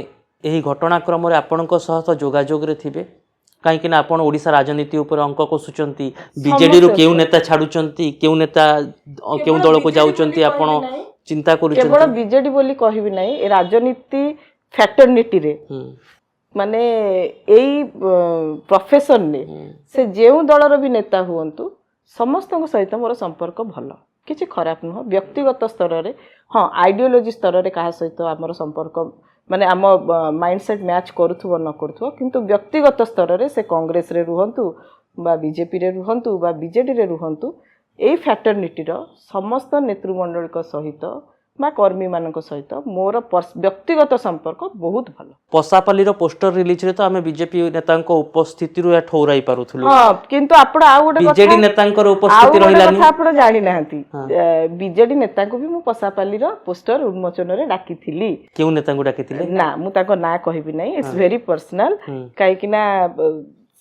Speaker 1: एही घटनाक्रम रे आपणक सह तो जोगाजोग रे थिबे काहे कि ना आपण ओडिसा राजनीति ऊपर अंक कसुचंती बीजेडी रो केउ नेता छाडुचंती केउ नेता केउ दल को जाउचंती आपण चिंता करूचंती
Speaker 2: केवल बीजेडी बोली कहबी नै राजनीति फैटर्निटी रे माने एई प्रोफेशन ने से जेउ दल रो भी नेता हुवंतु समस्त सहित मोर संपर्क भलो किसी खराब नुह व्यक्तिगत स्तर रे हाँ आइडियोलॉजी स्तर रे कहा सहित आमर संपर्क माने आम माइंडसेट मैच करूथुव न करूथुव किंतु व्यक्तिगत स्तर रे से कांग्रेस रे रुहंतु बा बीजेपी रे रुहंतु बा बीजेडी रे रुहंतु एई फैटर्निटी रो समस्त नेतृमंडल को सहित बा कर्मी मानक सहित मोर व्यक्तिगत संपर्क बहुत भलो
Speaker 1: पसापाली रो पोस्टर रिलीज रे तो हमें बीजेपी नेता को उपस्थिति रो ठौराई पारुथुलु
Speaker 2: हां किंतु आपण आ गोटे कथा
Speaker 1: बीजेडी नेता को उपस्थिति रहिलानी
Speaker 2: कथा आपण जानि नाहंती बीजेडी नेता को भी मु पसापाली रो पोस्टर उन्मोचन रे डाकिथिली
Speaker 1: केउ नेता को डाकिथिले ना
Speaker 2: मु ताको ना कहिबी नै इट्स वेरी पर्सनल काहे कि ना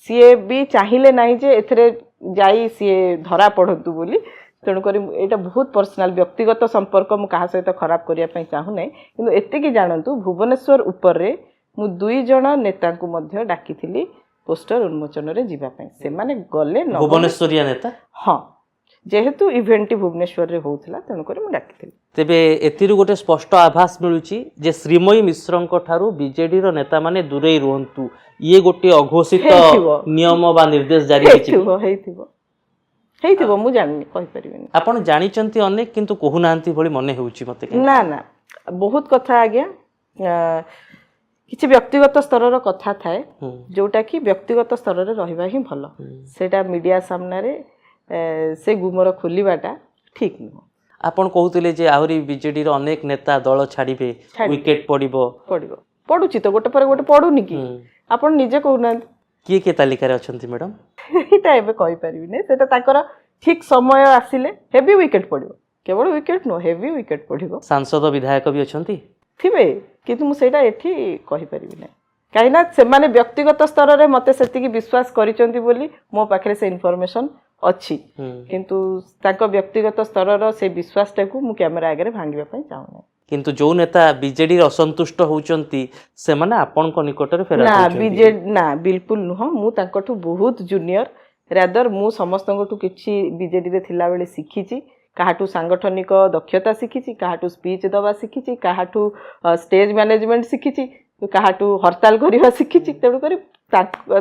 Speaker 2: सीए भी चाहिले नाही जे एथरे जाई सीए धरा पड़तु बोली तेणुक यहाँ बहुत पर्सनाल व्यक्तिगत संपर्क मु कहा सहित खराब करने चाहू ना कि एतिकी जानतु भुवनेश्वर उपर रे मु 2 जण नेता को मध्य डाकिथिली पोस्टर उन्मोचन रे जीवा पई से माने गले न
Speaker 1: भुवनेश्वरिया नेता
Speaker 2: हां जेहेतु इवेंट भुवनेश्वर रे होउथला तेणुक मु डाकिथिली
Speaker 1: तेबे एतिरु गोटे स्पष्ट आभास मिलुची जे श्रीमयी मिश्रंक ठारू बीजेडी रो नेता माने दूरे रहंतु ये गोटे अघोषित नियम बा निर्देश जारी
Speaker 2: हेइथिबो हेइथिबो मु जानि कहि परिबेनी
Speaker 1: आपण जानि चंती अनेक किंतु कहू नांती भली मने होउची मते
Speaker 2: ना ना बहुत कथा आज्ञा किछि व्यक्तिगत स्तर रो कथा थाए जोटा कि व्यक्तिगत स्तर रे रहिबा ही भलो सेटा मीडिया सामने रे से गुमर खोलिबाटा ठीक न
Speaker 1: आपण कहउतले जे आहुरी बीजेडी रो अनेक नेता दल छाड़िबे विकेट पडिबो
Speaker 2: पडुची तो गोटे पर गोटे पडुनी कि आपण निजे कहउना
Speaker 1: किए तालिका रे अछंती मैडम
Speaker 2: एटा एबे कहि परिबी नै सेटा ताकर ठीक समय आसिले हेवी विकेट पडिबो केवल विकेट नो हेवी विकेट पडिबो
Speaker 1: सांसद विधायक भी अछंती
Speaker 2: ଥିବେ କିନ୍ତୁ ମୁଁ ସେଇଟା ଏଠି କହିପାରିବି ନାହିଁ କାହିଁକିନା ସେମାନେ ବ୍ୟକ୍ତିଗତ ସ୍ତରରେ ମୋତେ ସେତିକି ବିଶ୍ୱାସ କରିଛନ୍ତି ବୋଲି ମୋ ପାଖରେ ସେ ଇନଫର୍ମେସନ୍ ଅଛି କିନ୍ତୁ ତାଙ୍କ ବ୍ୟକ୍ତିଗତ ସ୍ତରର ସେ ବିଶ୍ୱାସଟାକୁ ମୁଁ କ୍ୟାମେରା ଆଗରେ ଭାଙ୍ଗିବା ପାଇଁ ଚାହୁଁନାହିଁ।
Speaker 1: କିନ୍ତୁ ଯୋଉ ନେତା ବିଜେଡି ଅସନ୍ତୁଷ୍ଟ ହଉଛନ୍ତି ସେମାନେ ଆପଣଙ୍କ ନିକଟରେ
Speaker 2: ନା
Speaker 1: ଫେରାଦ ହଉଛନ୍ତି।
Speaker 2: ବିଜେଡି ନା ବିଲକୁଲ ନୁହଁ ମୁଁ ତାଙ୍କଠୁ ବହୁତ ଜୁନିୟର ରାଦର ମୁଁ ସମସ୍ତଙ୍କଠୁ କିଛି ବିଜେଡିରେ ଥିଲାବେଳେ ଶିଖିଛି କାହାଠୁ ସାଙ୍ଗଠନିକ ଦକ୍ଷତା ଶିଖିଛି କାହାଠୁ ସ୍ପିଚ୍ ଦେବା ଶିଖିଛି କାହାଠୁ ଷ୍ଟେଜ୍ ମ୍ୟାନେଜମେଣ୍ଟ ଶିଖିଛି କାହାଠୁ ହରତାଲ କରିବା ଶିଖିଛି ତେଣୁକରି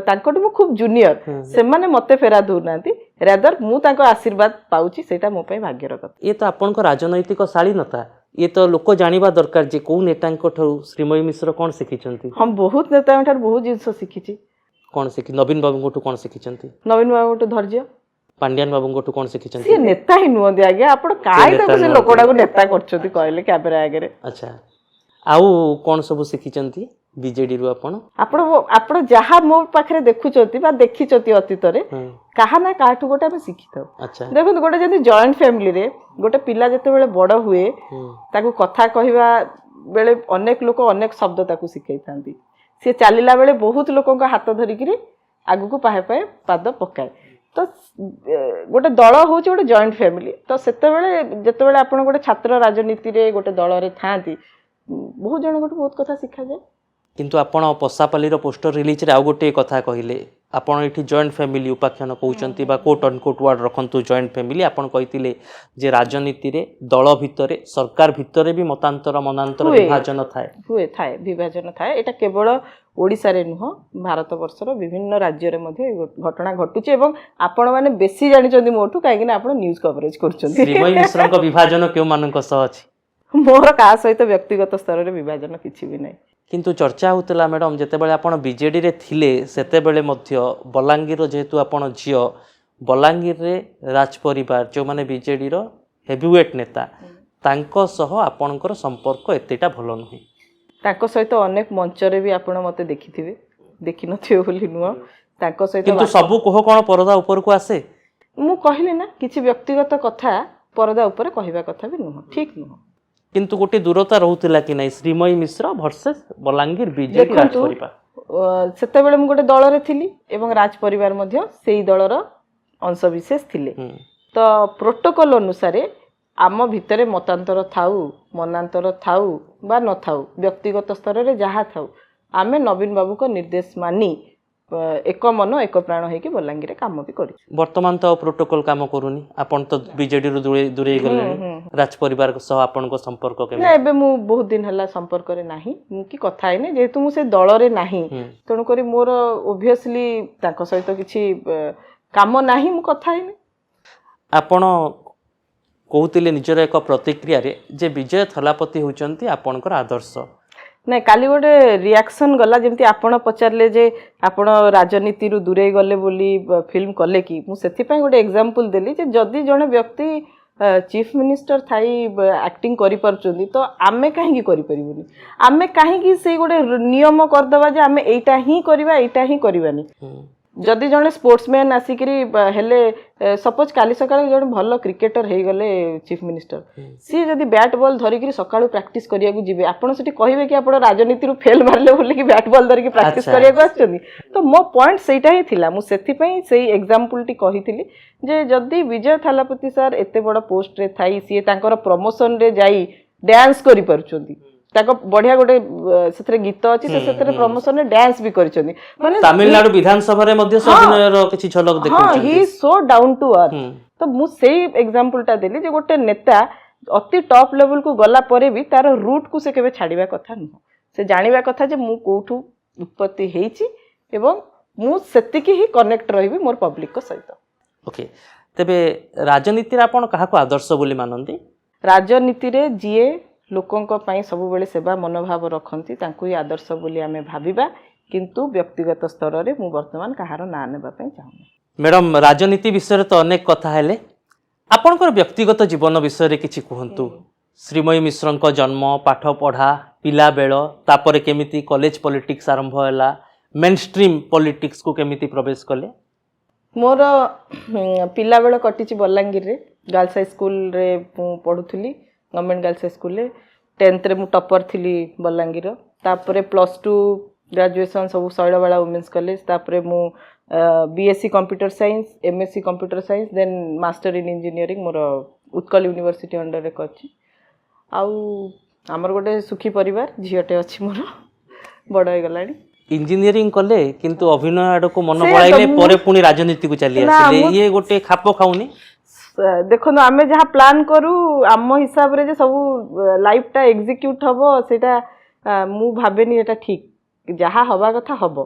Speaker 2: ତାଙ୍କଠୁ ମୁଁ ଖୁବ୍ ଜୁନିୟର ସେମାନେ ମୋତେ ଫେରାଦ ହଉନାହାନ୍ତି ରାଦର ମୁଁ ତାଙ୍କ ଆଶୀର୍ବାଦ ପାଉଛି ସେଇଟା ମୋ ପାଇଁ ଭାଗ୍ୟର କଥା।
Speaker 1: ଇଏ ତ ଆପଣଙ୍କ ରାଜନୈତିକ ଶାଳୀନତା ଇଏ ତ ଲୋକ ଜାଣିବା ଦରକାର ଯେ କୋଉ ନେତାଙ୍କ ଠାରୁ ଶ୍ରୀମୟୀ ମିଶ୍ର କ'ଣ ଶିଖିଛନ୍ତି।
Speaker 2: ହଁ ବହୁତ ନେତାଙ୍କ ଠାରୁ ବହୁତ ଜିନିଷ ଶିଖିଛି।
Speaker 1: କ'ଣ ନବୀନ ବାବୁଙ୍କଠୁ କ'ଣ ଶିଖିଛନ୍ତି?
Speaker 2: ନବୀନ ବାବୁଙ୍କଠୁ ଧୈର୍ଯ୍ୟ।
Speaker 1: ପାଣ୍ଡିଆନ ବାବୁଙ୍କଠୁ କ'ଣ ଶିଖିଛନ୍ତି?
Speaker 2: ସିଏ ନେତା ହିଁ ନୁହନ୍ତି ଆଜ୍ଞା ଆପଣ କାହିଁ ତାକୁ ସେ ଲୋକଟାକୁ ନେତା କରୁଛନ୍ତି କହିଲେ କ୍ୟାମେରା ଆଗରେ।
Speaker 1: ଆଚ୍ଛା ଆଉ କ'ଣ ସବୁ ଶିଖିଛନ୍ତି ବିଜେଡିରୁ ଆପଣ?
Speaker 2: ଆପଣ ଯାହା ମୋ ପାଖରେ ଦେଖୁଛନ୍ତି ବା ଦେଖିଛନ୍ତି ଅତୀତରେ କାହା ନା କାହାଠୁ ଗୋଟେ ଆମେ ଶିଖିଥାଉ। ଦେଖନ୍ତୁ ଗୋଟେ ଯେମିତି ଜଏଣ୍ଟ ଫ୍ୟାମିଲିରେ ଗୋଟେ ପିଲା ଯେତେବେଳେ ବଡ ହୁଏ ତାକୁ କଥା କହିବା ବେଳେ ଅନେକ ଲୋକ ଅନେକ ଶବ୍ଦ ତାକୁ ଶିଖେଇଥାନ୍ତି ସିଏ ଚାଲିଲା ବେଳେ ବହୁତ ଲୋକଙ୍କ ହାତ ଧରିକିରି ଆଗକୁ ପାହେ ପାହେ ପାଦ ପକାଏ ତ ଗୋଟେ ଦଳ ହେଉଛି ଗୋଟେ ଜଏଣ୍ଟ ଫ୍ୟାମିଲି ତ ସେତେବେଳେ ଯେତେବେଳେ ଆପଣ ଗୋଟେ ଛାତ୍ର ରାଜନୀତିରେ ଗୋଟେ ଦଳରେ ଥାଆନ୍ତି ବହୁତ ଜଣଙ୍କଠୁ ବହୁତ କଥା ଶିଖାଯାଏ।
Speaker 1: କିନ୍ତୁ ଆପଣ ପଶାପାଲିର ପୋଷ୍ଟର ରିଲିଜରେ ଆଉ ଗୋଟିଏ କଥା କହିଲେ ଆପଣ ଏଠି ଜଏଣ୍ଟ ଫ୍ୟାମିଲି ଉପାଖ୍ୟାନ କହୁଛନ୍ତି ବା କୋଟ୍ ଅନକୋଟ୍ ୱାର୍ଡ ରଖନ୍ତୁ ଜଏଣ୍ଟ ଫ୍ୟାମିଲି ଆପଣ କହିଥିଲେ ଯେ ରାଜନୀତିରେ ଦଳ ଭିତରେ ସରକାର ଭିତରେ ବି ମତାନ୍ତର ବିଭାଜନ ଥାଏ
Speaker 2: ବିଭାଜନ ଥାଏ ଏଇଟା କେବଳ ଓଡ଼ିଶାରେ ନୁହଁ ଭାରତବର୍ଷର ବିଭିନ୍ନ ରାଜ୍ୟରେ ମଧ୍ୟ ଏ ଘଟଣା ଘଟୁଛି ଏବଂ ଆପଣମାନେ ବେଶୀ ଜାଣିଛନ୍ତି ମୋଠୁ କାହିଁକିନା ଆପଣ ନ୍ୟୁଜ୍ କଭରେଜ କରୁଛନ୍ତି।
Speaker 1: ଶ୍ରୀମୟୀ ମିଶ୍ରଙ୍କ ବିଭାଜନ କେଉଁମାନଙ୍କ ସହ ଅଛି?
Speaker 2: ମୋର କାହା ସହିତ ବ୍ୟକ୍ତିଗତ ସ୍ତରରେ ବିଭାଜନ କିଛି ବି ନାହିଁ।
Speaker 1: କିନ୍ତୁ ଚର୍ଚ୍ଚା ହେଉଥିଲା ମ୍ୟାଡ଼ାମ୍ ଯେତେବେଳେ ଆପଣ ବିଜେଡ଼ିରେ ଥିଲେ ସେତେବେଳେ ମଧ୍ୟ ବଲାଙ୍ଗୀରର ଯେହେତୁ ଆପଣ ଝିଅ ବଲାଙ୍ଗୀରରେ ରାଜ ପରିବାର ଯେଉଁମାନେ ବିଜେଡ଼ିର ହେଭିୱେଟ୍ ନେତା ତାଙ୍କ ସହ ଆପଣଙ୍କର ସମ୍ପର୍କ ଏତେଟା ଭଲ ନୁହେଁ।
Speaker 2: ତାଙ୍କ ସହିତ ଅନେକ ମଞ୍ଚରେ ବି ଆପଣ ମୋତେ ଦେଖିଥିବେ ଦେଖିନଥିବେ ବୋଲି ନୁହଁ ତାଙ୍କ ସହିତ
Speaker 1: କିନ୍ତୁ ସବୁ କୋହ କ'ଣ ପରଦା ଉପରକୁ ଆସେ?
Speaker 2: ମୁଁ କହିଲି ନା କିଛି ବ୍ୟକ୍ତିଗତ କଥା ପରଦା ଉପରେ କହିବା କଥା ବି ନୁହଁ ଠିକ୍ ନୁହଁ।
Speaker 1: କିନ୍ତୁ ଗୋଟେ ଦୂରତା ରହୁଥିଲା କି ନାହିଁ ଶ୍ରୀମୟୀ ମିଶ୍ର ଭର୍ସେସ୍ ବଲାଙ୍ଗୀର ବିଜେଡି ରାଜ ପରିବାର?
Speaker 2: ସେତେବେଳେ ମୁଁ ଗୋଟେ ଦଳରେ ଥିଲି ଏବଂ ରାଜ ପରିବାର ମଧ୍ୟ ସେଇ ଦଳର ଅଂଶବିଶେଷ ଥିଲେ ତ ପ୍ରୋଟୋକଲ ଅନୁସାରେ ଆମ ଭିତରେ ମତାନ୍ତର ଥାଉ ମନାନ୍ତର ଥାଉ ବା ନଥାଉ ବ୍ୟକ୍ତିଗତ ସ୍ତରରେ ଯାହା ଥାଉ ଆମେ ନବୀନ ବାବୁଙ୍କ ନିର୍ଦ୍ଦେଶ ମାନି ଏକ ମନ ଏକ ପ୍ରାଣ ହେଇକି ବଲାଙ୍ଗୀରରେ କାମ ବି କରିଛୁ।
Speaker 1: ବର୍ତ୍ତମାନ ତ ପ୍ରୋଟୋକଲ କାମ କରୁନି ଆପଣ ତ ବିଜେଡିରୁ ଦୂରେଇ ଗଲେଣି ରାଜ ପରିବାର ସହ ଆପଣଙ୍କ ସମ୍ପର୍କ କେମିତି?
Speaker 2: ନା ଏବେ ମୁଁ ବହୁତ ଦିନ ହେଲା ସମ୍ପର୍କରେ ନାହିଁ ମୁଁ କି କଥା ହେଇନି ଯେହେତୁ ମୁଁ ସେ ଦଳରେ ନାହିଁ ତେଣୁକରି ମୋର ଓଭିୟସଲି ତାଙ୍କ ସହିତ କିଛି କାମ ନାହିଁ ମୁଁ କଥା ହେଇନି।
Speaker 1: ଆପଣ କହୁଥିଲେ ନିଜର ଏକ ପ୍ରତିକ୍ରିୟାରେ ଯେ ବିଜୟ ଥଲାପତି ହେଉଛନ୍ତି ଆପଣଙ୍କର ଆଦର୍ଶ।
Speaker 2: ନାଇଁ କାଲି ଗୋଟେ ରିଆକ୍ସନ୍ ଗଲା ଯେମିତି ଆପଣ ପଚାରିଲେ ଯେ ଆପଣ ରାଜନୀତିରୁ ଦୂରେଇ ଗଲେ ବୋଲି ଫିଲ୍ମ କଲେ କି ମୁଁ ସେଥିପାଇଁ ଗୋଟେ ଏକ୍ଜାମ୍ପଲ୍ ଦେଲି ଯେ ଯଦି ଜଣେ ବ୍ୟକ୍ତି ଚିଫ୍ ମିନିଷ୍ଟର ଥାଇ ଆକ୍ଟିଂ କରିପାରୁଛନ୍ତି ତ ଆମେ କାହିଁକି କରିପାରିବୁନି ଆମେ କାହିଁକି ସେଇ ଗୋଟେ ନିୟମ କରିଦେବା ଯେ ଆମେ ଏଇଟା ହିଁ କରିବା ଏଇଟା ହିଁ କରିବାନି। ଯଦି ଜଣେ ସ୍ପୋର୍ଟସମ୍ୟାନ୍ ଆସିକିରି ହେଲେ ସପୋଜ କାଲି ସକାଳେ ଜଣେ ଭଲ କ୍ରିକେଟର ହେଇଗଲେ ଚିଫ୍ ମିନିଷ୍ଟର ସିଏ ଯଦି ବ୍ୟାଟ୍ ବଲ୍ ଧରିକିରି ସକାଳୁ ପ୍ରାକ୍ଟିସ୍ କରିବାକୁ ଯିବେ ଆପଣ ସେଠି କହିବେ କି ଆପଣ ରାଜନୀତିରୁ ଫେଲ୍ ମାରିଲେ ବୋଲିକି ବ୍ୟାଟ୍ ବଲ୍ ଧରିକି ପ୍ରାକ୍ଟିସ୍ କରିବାକୁ ଆସିଛନ୍ତି ତ ମୋ ପଏଣ୍ଟ ସେଇଟା ହିଁ ଥିଲା ମୁଁ ସେଥିପାଇଁ ସେଇ ଏକ୍ଜାମ୍ପଲଟି କହିଥିଲି ଯେ ଯଦି ବିଜୟ ଥାଲାପତି ସାର୍ ଏତେ ବଡ଼ ପୋଷ୍ଟରେ ଥାଇ ସିଏ ତାଙ୍କର ପ୍ରମୋସନରେ ଯାଇ ଡ୍ୟାନ୍ସ କରିପାରୁଛନ୍ତି ତାଙ୍କ ବଢିଆ ଗୋଟେ ସେଥିରେ ଗୀତ ଅଛି ସେଥିରେ ପ୍ରମୋସନରେ ଡ୍ୟାନ୍ସ ବି କରିଛନ୍ତି ମାନେ
Speaker 1: ତାମିଲନାଡୁ ବିଧାନସଭାରେ ମଧ୍ୟ ଅଭିନୟର କିଛି ଝଲକ ଦେଖୁଛନ୍ତି।
Speaker 2: ହି ଇଜ ସୋ ଡାଉନ୍ ଟୁ अर्थ ତ ମୁଁ ସେଇ ଏକ୍ଜାମ୍ପଲଟା ଦେଲି ଯେ ଗୋଟେ ନେତା ଅତି ଟପ୍ ଲେଭେଲକୁ ଗଲା ପରେ ବି ତାର ରୁଟ୍କୁ ସେ କେବେ ଛାଡ଼ିବା କଥା ନୁହଁ ସେ ଜାଣିବା କଥା ଯେ ମୁଁ କୋଉଠୁ ଉତ୍ପତ୍ତି ହେଇଛି ଏବଂ ମୁଁ ସେତିକି ହିଁ କନେକ୍ଟ ରହିବି ମୋର ପବ୍ଲିକଙ୍କ ସହିତ।
Speaker 1: ଓକେ ତେବେ ରାଜନୀତିରେ ଆପଣ କାହାକୁ ଆଦର୍ଶ ବୋଲି ମାନନ୍ତି?
Speaker 2: ରାଜନୀତିରେ ଯିଏ ଲୋକଙ୍କ ପାଇଁ ସବୁବେଳେ ସେବା ମନୋଭାବ ରଖନ୍ତି ତାଙ୍କୁ ହିଁ ଆଦର୍ଶ ବୋଲି ଆମେ ଭାବିବା କିନ୍ତୁ ବ୍ୟକ୍ତିଗତ ସ୍ତରରେ ମୁଁ ବର୍ତ୍ତମାନ କାହାର ନାଁ ନେବା ପାଇଁ ଚାହୁଁନି।
Speaker 1: ମ୍ୟାଡ଼ାମ୍ ରାଜନୀତି ବିଷୟରେ ତ ଅନେକ କଥା ହେଲେ ଆପଣଙ୍କର ବ୍ୟକ୍ତିଗତ ଜୀବନ ବିଷୟରେ କିଛି କୁହନ୍ତୁ। ଶ୍ରୀମୟୀ ମିଶ୍ରଙ୍କ ଜନ୍ମ ପାଠ ପଢ଼ା ପିଲାବେଳ ତାପରେ କେମିତି କଲେଜ ପଲିଟିକ୍ସ ଆରମ୍ଭ ହେଲା ମେନ୍ ଷ୍ଟ୍ରିମ୍ ପଲିଟିକ୍ସକୁ କେମିତି ପ୍ରବେଶ କଲେ?
Speaker 2: ମୋର ପିଲାବେଳ କଟିଛି ବଲାଙ୍ଗୀରରେ ଗାର୍ଲସ ହାଇସ୍କୁଲରେ ମୁଁ ପଢ଼ୁଥିଲି ଗଭର୍ଣ୍ଣମେଣ୍ଟ ଗାର୍ଲସ ହାଇସ୍କୁଲରେ 10th रे मु टॉपर थिली बलांगीर तापरे +2 ग्रेजुएशन सब शैलबाला वुमेन्स कॉलेज तापरे मु BSc computer science MSc computer science then master in engineering मोर उत्कल यूनिवर्सिटी अंडर रे करछि आउ हमर गोटे सुखी परिवार झियटे अछि मोर बड़ हो गलानी
Speaker 1: इंजीनियरिंग कले किंतु अभिनय आडको मन बळाइले परे पुनी राजनीति को चली आसिले ये गोटे खाप खाउनी
Speaker 2: देखो आमे जहाँ प्लान करू आम हिसाब रे जे सब लाइफ टा एग्जीक्यूट हबो सेटा मु भाबेनी एटा ठीक जहाँ हवा कथा हबो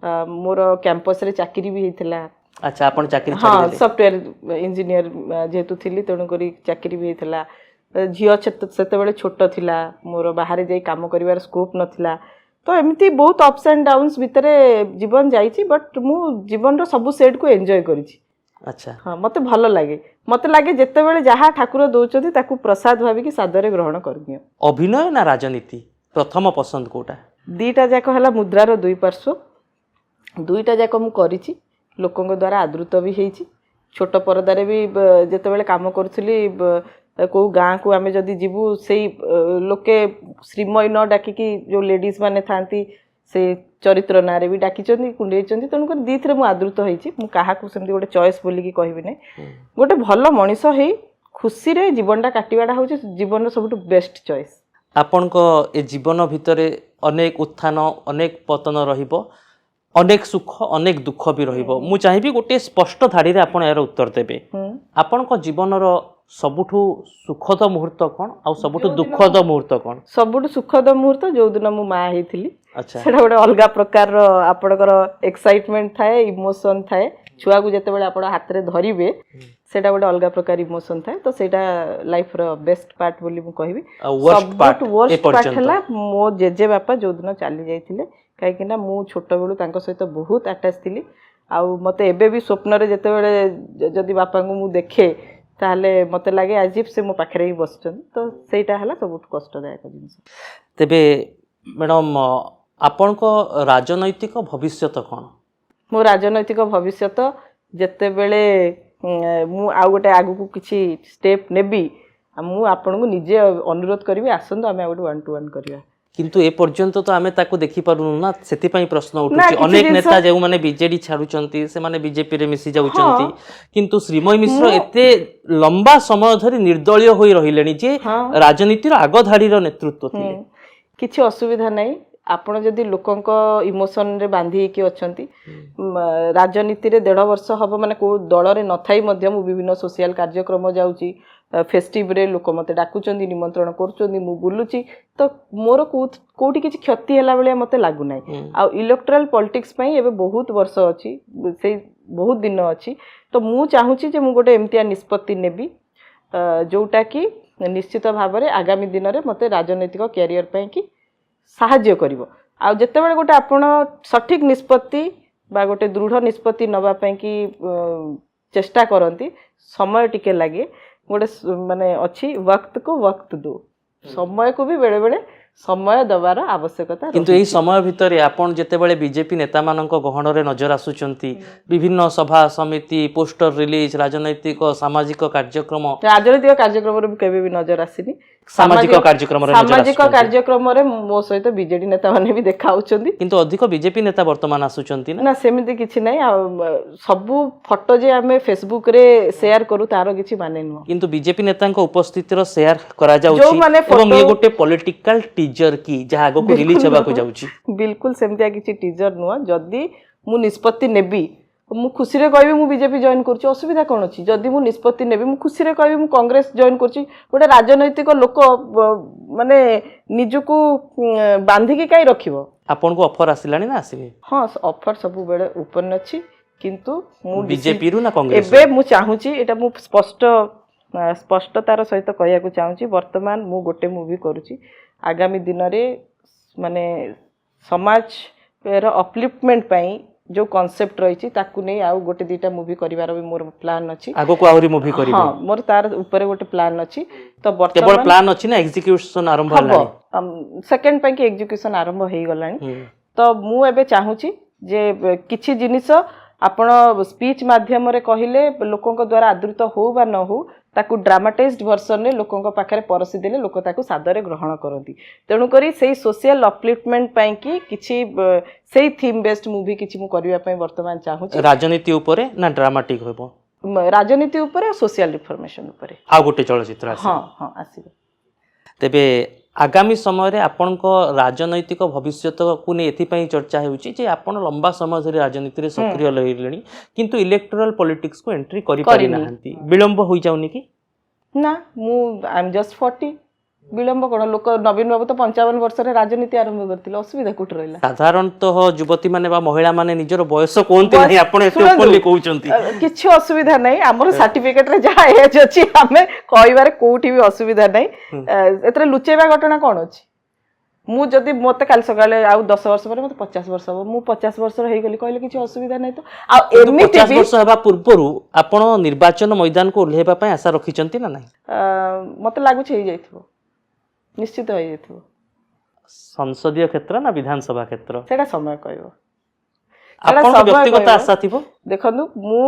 Speaker 2: मोर कैंपस रे चाकरी भी हेतिला
Speaker 1: अच्छा आपण चाकरी
Speaker 2: हाँ सॉफ्टवेयर इंजीनियर जेहेतु थिली तेणु करी चाकरी भी हेतिला झियो सेते बेले छोट थिला मोर बाहर जाई काम करिवार स्कोप नथिला तो एमती बहुत अप्स एंड डाउन्स भितरे जीवन जाइछि बट मु जीवन रो सब सेट को एन्जॉय करिछि
Speaker 1: अच्छा
Speaker 2: हाँ मते भल लागे मते लागे जेते बेले जहाँ ठाकुर दउचथि ताकू प्रसाद भाबी कि सादरे ग्रहण करनियो
Speaker 1: अभिनय ना राजनीति प्रथम पसंद कोटा
Speaker 2: दीटा जाक हला मुद्रार दुई पार्श्व दुईटा जाक मु करिछि लोकंक द्वारा आदृत भी हेछि छोट परदारे भी जेते बेले काम करथली को गाँ को आमे जदि जीवु से लोके श्रीमय न डाकिकी जो लेडीज माने थांती से चरित्र नारे भी डाकिचंदी कुंडेइचंदी तेणु कर दीथरे मु आदृत होइछि मु काहा को सेमती गोटे चॉइस बोली की कहबी नै गोटे भल मनीष हेई खुशी रे जीवनटा काटिबाटा होछि जीवन सबटु बेस्ट चॉइस
Speaker 1: आपनको ए जीवन भितरे अनेक उत्थान अनेक पतन रहिबो अनेक सुख अनेक दुख भी रहिबो मु चाहिबी गोटे स्पष्ट धाड़ी रे आपण यार उत्तर देबे आपनको जीवनर सबुठु सुखद मुहूर्त कोन आ सबुठु दुखद मुहूर्त कोन
Speaker 2: सबुठु सुखद मुहूर्त जो दिन मु मा हेथिली
Speaker 1: अच्छा
Speaker 2: सेटा गोटे अलगा प्रकार रो आपणकर एक्साइटमेंट थाए इमोशन थाए छुआ को जेते बेले आपण हाथ रे धरिबे सेटा गोटे अलगा प्रकार इमोशन थाए तो सेटा लाइफ रो बेस्ट पार्ट बोली मु कहबी वर्स्ट पार्ट हला मो जेजे बापा जो दिन चली जाइथिले काहे कि ना मु छोट बेलू तांको सहित बहुत अटैच थिली आ मते एबे भी स्वप्न रे जेते बेले जदी बापा को मु देखे ताहले मते लागे अजीब से मो पाखरे ही बसचन तो सेटा हला सब कष्टदायक जिंस
Speaker 1: तेबे मैडम आपनको राजनैतिक भविष्य कोन
Speaker 2: मो राजनैतिक भविष्य जेते बेले मु आ गोटे आगु को किछि स्टेप नेबी मु आपन को निजे अनुरोध करबी आसंतो आमे गोटे 1 to 1 करिया
Speaker 1: किंतु ए पर्यंत तो आमे ताको देखि पारुनु ना सेति पई प्रश्न उठुची अनेक नेता जेउ माने बीजेडी छाडुचंती से माने बीजेपी रे मिसी जाउचंती किंतु श्रीमय मिश्र एते लंबा समय धरि निर्दलीय होई रहिलेनी जे राजनीति रो आगो धाडी रो नेतृत्व थिले
Speaker 2: किछि असुविधा नै आपण जदि लोकंक इमोशन रे बांधी के अछंती राजनीति रे 1.5 वर्ष हबो माने को दल रे नथाई मध्य मु विभिन्न सोशल कार्यक्रम जाउची फेस्टिव रे लोक मते डाकुचंदी निमंत्रण करूचंदी मु बुलुची तो मोर कोठी किछि क्षति हला बेले मते लागु नै आ इलेक्टोरल पॉलिटिक्स पई एबे बहुत वर्ष अछि से बहुत दिन अछि तो मु चाहूची जे मु गोटे एमतिया निष्पत्ति नेबी जोटा कि निश्चित भाव रे आगामी दिन रे मते राजनैतिक कैरियर पई कि साहाय्य करिवो आ जते बेले गोटे आपण सठिक निष्पत्ति बा गोटे दृढ़ निष्पत्ति नबा पई कि चेष्टा करंती समय टिके लागे गोटे माने अच्छी वक्त को वक्त दो समय को भी बेले बेले समय दबार आवश्यकता
Speaker 1: किंतु एही समय भितरे आपण जेते बेले बीजेपी नेता मानक गहन रे नजर आसुचंती विभिन्न सभा समिति पोस्टर रिलीज राजनैतिक सामाजिक कार्यक्रम
Speaker 2: रे केबे भी नजर आसीनी
Speaker 1: सामाजिक कार्यक्रम
Speaker 2: रे मो सहित बीजेडी नेता माने भी देखा होचंदी
Speaker 1: किंतु अधिक बीजेपी नेता वर्तमान आसुचंती
Speaker 2: ना सेमिति किछि नै सब फोटो जे हमें फेसबुक रे शेयर करू तारो किछि माने न
Speaker 1: किंतु बीजेपी नेता शेयर शेयर करा जाउची एवं ये गोटे पॉलिटिकल टीजर की जहा आगो को रिलीज हेबा को जाउची
Speaker 2: बिल्कुल सेमितिया किछि टीजर नुआ जदी मु निष्पत्ति नेबी मु खुशी रे कहबी मु बीजेपी जॉइन करछि असुविधा कोन अछि जदी मु निष्पत्ति नेबी मु खुशी रे कहबी मु कांग्रेस जॉइन करछि गोटे राजनैतिक लोक माने निजुको बांधी के काई रखिबो
Speaker 1: आपन को ऑफर आसिलानी ना आसीबे
Speaker 2: हां ऑफर सब बेले ओपन अछि किंतु मु
Speaker 1: बीजेपी रु ना कांग्रेस
Speaker 2: एबे मु चाहूची एटा मु स्पष्टतार सहित कहया को चाहूची वर्तमान मु गोटे मूवी करूची आगामी दिन रे माने समाज रो अपलिफ्टमेंट पई जो कांसेप्ट रही ताकू नहीं आउ गोटे दीटा मूवी करिवार भी मोर प्लान अछि
Speaker 1: आगो को आउरी मूवी करिवो
Speaker 2: हां मोर तार ऊपर गोटे प्लान अछि तो वर्तमान
Speaker 1: केवल प्लान अछि ना एग्जीक्यूशन आरंभ हलानी
Speaker 2: सेकंड पई के एग्जीक्यूशन आरंभ हेई गलानी तो मु एबे चाहूची जे किछि जिनिस आपण स्पीच माध्यम रे कहिले लोकन द्वारा आदृत हो बा न हो ताकू ड्रामाटाइज्ड वर्सन रे लोकंक पाखरे परसी देले लोक ताकू सादरे ग्रहण करती तेणु करी सेही सोशल अपलिफ्टमेंट पई कि किछि सेही थीम बेस्ड मूवी किछि मु करिया पई वर्तमान चाहू
Speaker 1: राजनीति उपरे ना ड्रामाटिक होबो
Speaker 2: राजनीति उपरे सोशल रिफॉर्मेशन उपरे
Speaker 1: आ गोटे चलचित्र आसी
Speaker 2: हां हां आसी
Speaker 1: तेबे आगामी समय रे आपनक राजनैतिक भविष्य को नहीं एथिपाई चर्चा होउची जे आपण लंबा समय धरि राजनीति रे सक्रिय रहिलेनी किंतु इलेक्टोरल पॉलिटिक्स को एंट्री करि पारि नाहंती विलंब होई जाउनी कि
Speaker 2: ना मु आई एम जस्ट 40 विलंब कोन लोक नवीन बाबू तो 55 वर्ष रे राजनीति आरंभ करथिले असुविधा कुठ रहला
Speaker 1: साधारणतः युवती माने बा महिला माने निजर बयस कोनते नहीं आपण एते ओपनली कहउचंती
Speaker 2: किछि असुविधा नहीं हमर सर्टिफिकेट रे जहा एज अछि हमें कहबारे कोठी भी असुविधा नहीं एतरे लुचेबा घटना कोन अछि मु जदी मते काल सकाळे आउ 10 वर्ष पर मते 50 वर्ष हो मु 50 वर्ष रे हेगली कहले किछि असुविधा नहीं तो आ एमिति
Speaker 1: 50 वर्ष हेबा पूर्वरु आपण निर्वाचन मैदान को उल्हेबा पय आशा रखिचंती ना नहीं
Speaker 2: मते लागु छै जाइथबो निश्चित हो जाइथबो
Speaker 1: संसदीय क्षेत्र ना विधानसभा क्षेत्र
Speaker 2: सेटा समय कहबो
Speaker 1: आपण व्यक्तिगत आशा थिबो
Speaker 2: देखनु मु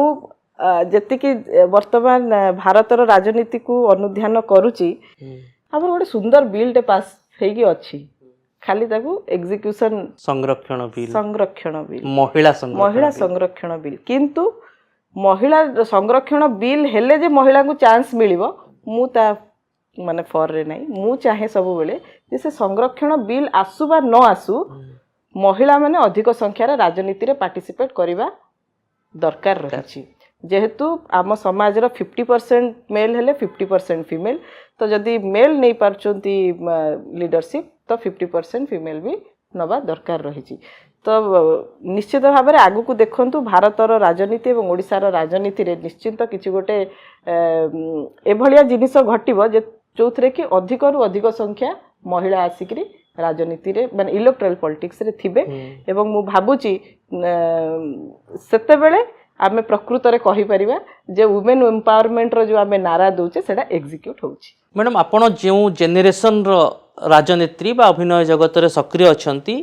Speaker 2: जति कि वर्तमान भारतर राजनीति को अनुध्यान करूची हमर गोटे सुंदर बिल पास हेगी अछि खाली ताकू एग्जीक्यूशन संरक्षण बिल महिला संरक्षण बिल किंतु महिला संरक्षण बिल हेले जे महिला को चांस मिलिबो मु ता माने फॉर रे नहीं मु चाहे सब बेले जे से संरक्षण बिल आसु बा न आसु महिला माने अधिक संख्या रे राजनीति रे पार्टिसिपेट करिबा दरकार रहिछि जेहेतु आम समाज रो 50% मेल हेले 50% फीमेल तो जदि मेल नहीं पारचंती लीडरशिप तो 50% फीमेल भी नबा दरकार रहिछि तो निश्चित भाव में आगु को देखंतु भारतर राजनीति और ओडिशार राजनीति रे निश्चित किछि गोटे एभलिया जिनिस घटिबो जे जोथरे कि अधिक रु अधिक संख्या महिला आसिकरी राजनीति रे माने इलेक्टोरल पॉलिटिक्स रे थिबे एवं मु भाबुची सेते बेले आमे प्रकृत रे कहि परिबा जे वुमेन एम्पावरमेंट रो जो आमे नारा दोचे सेटा एग्जीक्यूट होउची
Speaker 1: मैडम आपण जेउ जेनेरेशन रो राजनीति बा अभिनय जगत रे सक्रिय अछंती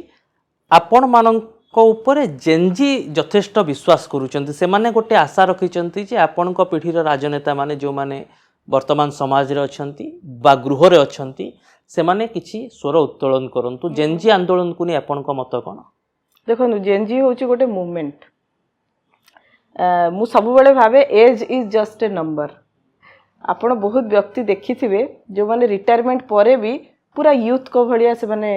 Speaker 1: आपण मानक ऊपर जेनजी यथेष्ट विश्वास करूचंती से माने गोटे आशा रखिचंती जे आपणक पीढ़ीर राजनेता माने जो माने वर्तमान समाज रे अछंती बा गृह रे अछंती से माने किछि स्वर उत्तोलन करंतु जेनजी आंदोलन को नि आपणक मत कोन
Speaker 2: देखनु जेनजी होची गोटे मूवमेंट मु सब बेले भाबे age is just a number आपण बहुत व्यक्ति देखिथिबे जो माने रिटायरमेंट परे भी पूरा यूथ को भलिया से माने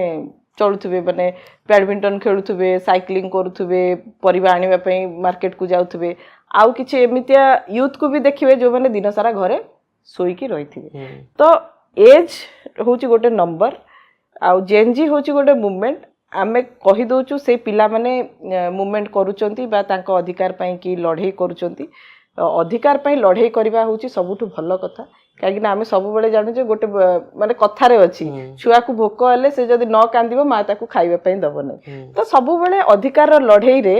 Speaker 2: चलुथुबे माने बैडमिंटन खेलुथुबे साइक्लिंग करूथुबे परिबा आनिबा पई मार्केट को जाउथुबे आउ किछि एमितिया यूथ को भी देखिबे जो माने दिन सारा घरे सोई की रहिथिबे तो एज होची गोटे नंबर आउ जेनजी होची गोटे मूवमेंट आमे कहि दोचु से पिला माने मूवमेंट करूचंती बा तांको अधिकार पई की लढाई करूचंती अधिकार पई लढाई करबा होची सबुठु भलो कथा काहे ना आमे सब बेले जानु जे गोटे माने कथा रे अछि छुआ को भोक हले से जदी न कांदिबो मा ताकू खाइबा पई दबो नै तो सब बेले अधिकार रो लढाई रे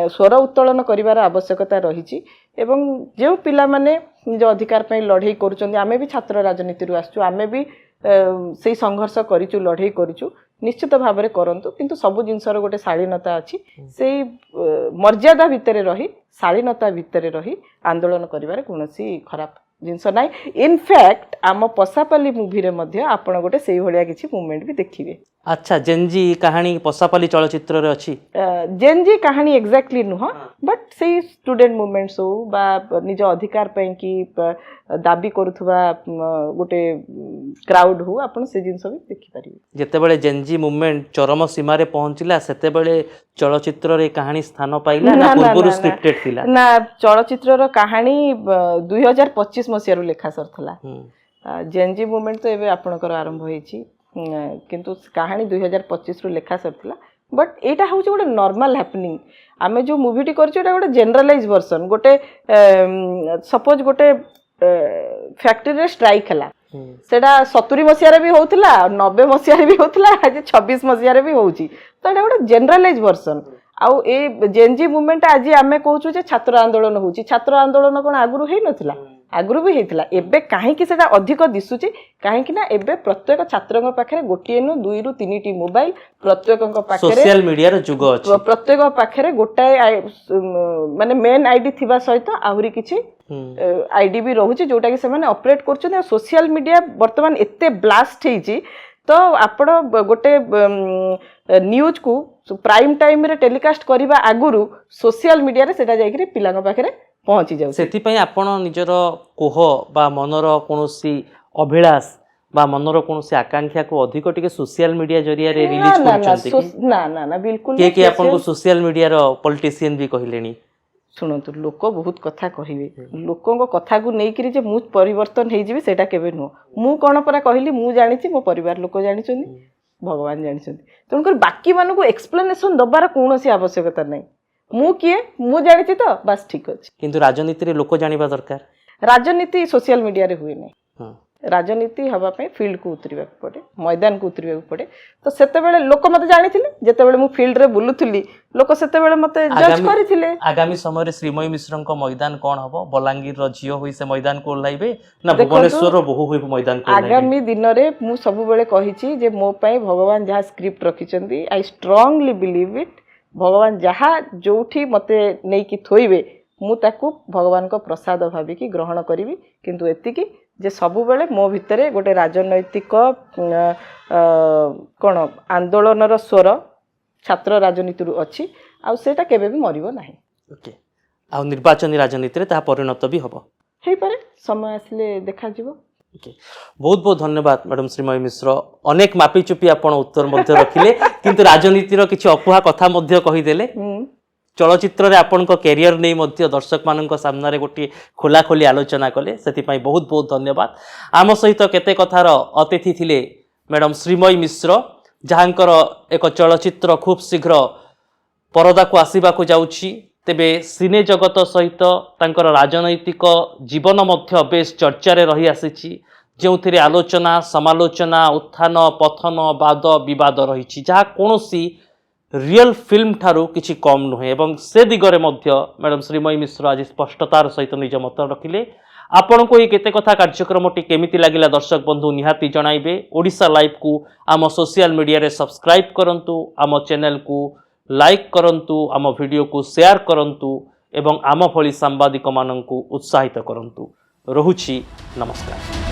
Speaker 2: स्वर उत्तोलन करिवार आवश्यकता रहिछि एवं जे पिला माने निज अधिकार पई लढाई करूचंती आमे भी छात्र राजनीति रु आछू आमे भी सेही संघर्ष करिचु लढाई करिचु निश्चित भाव में करंतु किंतु सब जिनसर गोटे शालीनता अच्छी से मर्यादा भितर रही शालीनता भितर रही आंदोलन करिवार कोनोसी खराब जिनस नाइ इनफैक्ट आम पसापाली मूवी रे मध्य आपण गोटे सेही भलिया किछि मूवमेंट भी देखिबे
Speaker 1: अच्छा जेनजी कहानी पसापाली चलचित्र रे अछि
Speaker 2: जेनजी कहानी एग्जैक्टली नुह बट से स्टूडेंट मूवमेंट्स हो बा निज अधिकार पई की दाबी करूथबा गोटे क्राउड हो आपण से जिंस भी देखि परिबे
Speaker 1: जेते बेले जेनजी मूवमेंट चरम सीमा रे पहुंचिला सेते बेले चलचित्र रे कहानी स्थान पाइला ना पूर्वरु स्क्रिप्टेड थिला
Speaker 2: ना चलचित्र रो कहानी 2025 मसिया रु लेखा सरथला जेनजी मूवमेंट तो एबे आपणकर आरंभ होईची किंतु कहानी 2025 रु लेखा सरथला बट एटा हउछ गोटे नॉर्मल हैपनिंग आमे जो मूवीटी करछु एटा गोटे जनरलाइज वर्जन गोटे सपोज गोटे फैक्ट्री रे स्ट्राइक हला सेटा 70 मसिया रे भी होउतला 90 मसिया रे भी होउतला आज 26 मसिया रे भी होउची तो एटा गोटे जनरलाइज वर्जन आउ ए जेनजी मूवमेंट आज आमे कहूछु जे छात्र आंदोलन होउची छात्र आंदोलन कोन आगुरु हेई नथिला आगुरी भी होता एबे कहीं से अधिक दिशुची कहीं ना एबे प्रत्येक छात्र पाखे गोटे नु 2 ରୁ 3टी मोबाइल प्रत्येक पाखे
Speaker 1: सोशल मीडिया रो जुग अछि
Speaker 2: प्रत्येक पाखे गोटाए माने मेन आईडी थिबा सहित आहुरी किछि आईडी भी रहुची जोटा कि से माने ऑपरेट करछन सोशल मीडिया वर्तमान एते ब्लास्ट हेची तो आपण गोटे न्यूज को प्राइम टाइम रे टेलीकास्ट करबा आगुरु सोशल मीडिया रे सेटा जाई कि पिलांग पाखे पहुंची जाउ
Speaker 1: सेति आपण निजर कोह बा मनर कोनोसी अभिलाष बा मनर कोनोसी आकांक्षा को अधिक टिके सोशल मीडिया जरिया रे रिलीज करछन्ते कि
Speaker 2: ना ना ना बिल्कुल
Speaker 1: के आपण को सोशल मीडिया रो पॉलिटिशियन भी कहिलेनी
Speaker 2: शुणु लोक बहुत कथा कहे लोकों कथा को नहीं कि मु परिवर्तन हो सेटा केबे नुह मु कौन परा कहली मु जानी मो परिवार लोक जानी भगवान जानी तेणुकर बाकी मान को एक्सप्लेनेशन दबार कौन आवश्यकता नहीं मु किए मु जानी तो बास ठीक अच्छे
Speaker 1: किंतु राजनीति रे लोक जानिबा दरकार
Speaker 2: राजनीति सोशल मीडिया रे हुए नहीं राजनीति हवा पे फील्ड को उतरवा पड़े मैदान को उतरवा पड़े तो सेते बेले लोक मते जानी थिले जेते बेले मु फील्ड रे बुलुथुली लोक सेते बेले मते जज करिथिले
Speaker 1: आगामी समय रे श्रीमयी मिश्रन को मैदान कोन हबो बलांगीर रो जियो होई से मैदान को लाइबे ना भुवनेश्वर रो बहु होई मैदान को
Speaker 2: आगामी दिन रे मु सब बेले कहिछि जे मो पई भगवान जहा स्क्रिप्ट रखिचंदी आई स्ट्रांगली बिलीव इट भगवान जहा जोठी मते नै कि थोइबे मु ताकू भगवान को प्रसाद भाबी कि ग्रहण करिवि किंतु एतिकी जे सबु बेले मो भितरे गोटे राजनैतिक कौन आंदोलन स्वर छात्र राजनीति अच्छी आ सेटा केबे भी मरिबो नाही
Speaker 1: ओके आ निर्वाचन राजनीति रे ता परिणत भी हबो
Speaker 2: हेई पारे समय आसले देखा जिवो
Speaker 1: ओके बहुत बहुत धन्यवाद मैडम श्रीमयी मिश्र अनेक मापी चुपी आपण उत्तर मध्य रखिले किंतु राजनीति रो किछि अपुहा कथा मध्य कहि देले चलचित्र रे आपण को कैरियर नै मध्य दर्शक मानक सामने रे गोटी खोला खोली आलोचना कले सेति पई बहुत बहुत धन्यवाद आम सहित केते कथार अतिथि थिले मैडम श्रीमयी मिश्र जहांकर एक चलचित्र खूब शीघ्र परदा को आसीबा को जाउछि तेबे सिने जगत सहित तांकर राजनैतिक जीवन मध्य बेस चर्चा रे रही आसीछि जोथिरे आलोचना समालोचना उत्थान पथन वाद विवाद रही जहाँ कोनोसी रियल फिल्म ठारू किछि कम नुहे एवं से दिगरे मध्य मैडम श्रीमयी मिश्र आज स्पष्टतार सहित निज मत रखिले आपण को ये केते कथा कार्यक्रमटी केमिति लागिला दर्शक बंधु निहाती जणाइबे ओडिशा लाइव को आम सोशल मीडिया रे सब्सक्राइब करंतु आम चैनल को लाइक करंतु आम वीडियो को शेयर करंतु एवं आम भली सांबादिक माननकु उत्साहित करंतु रहुछि नमस्कार।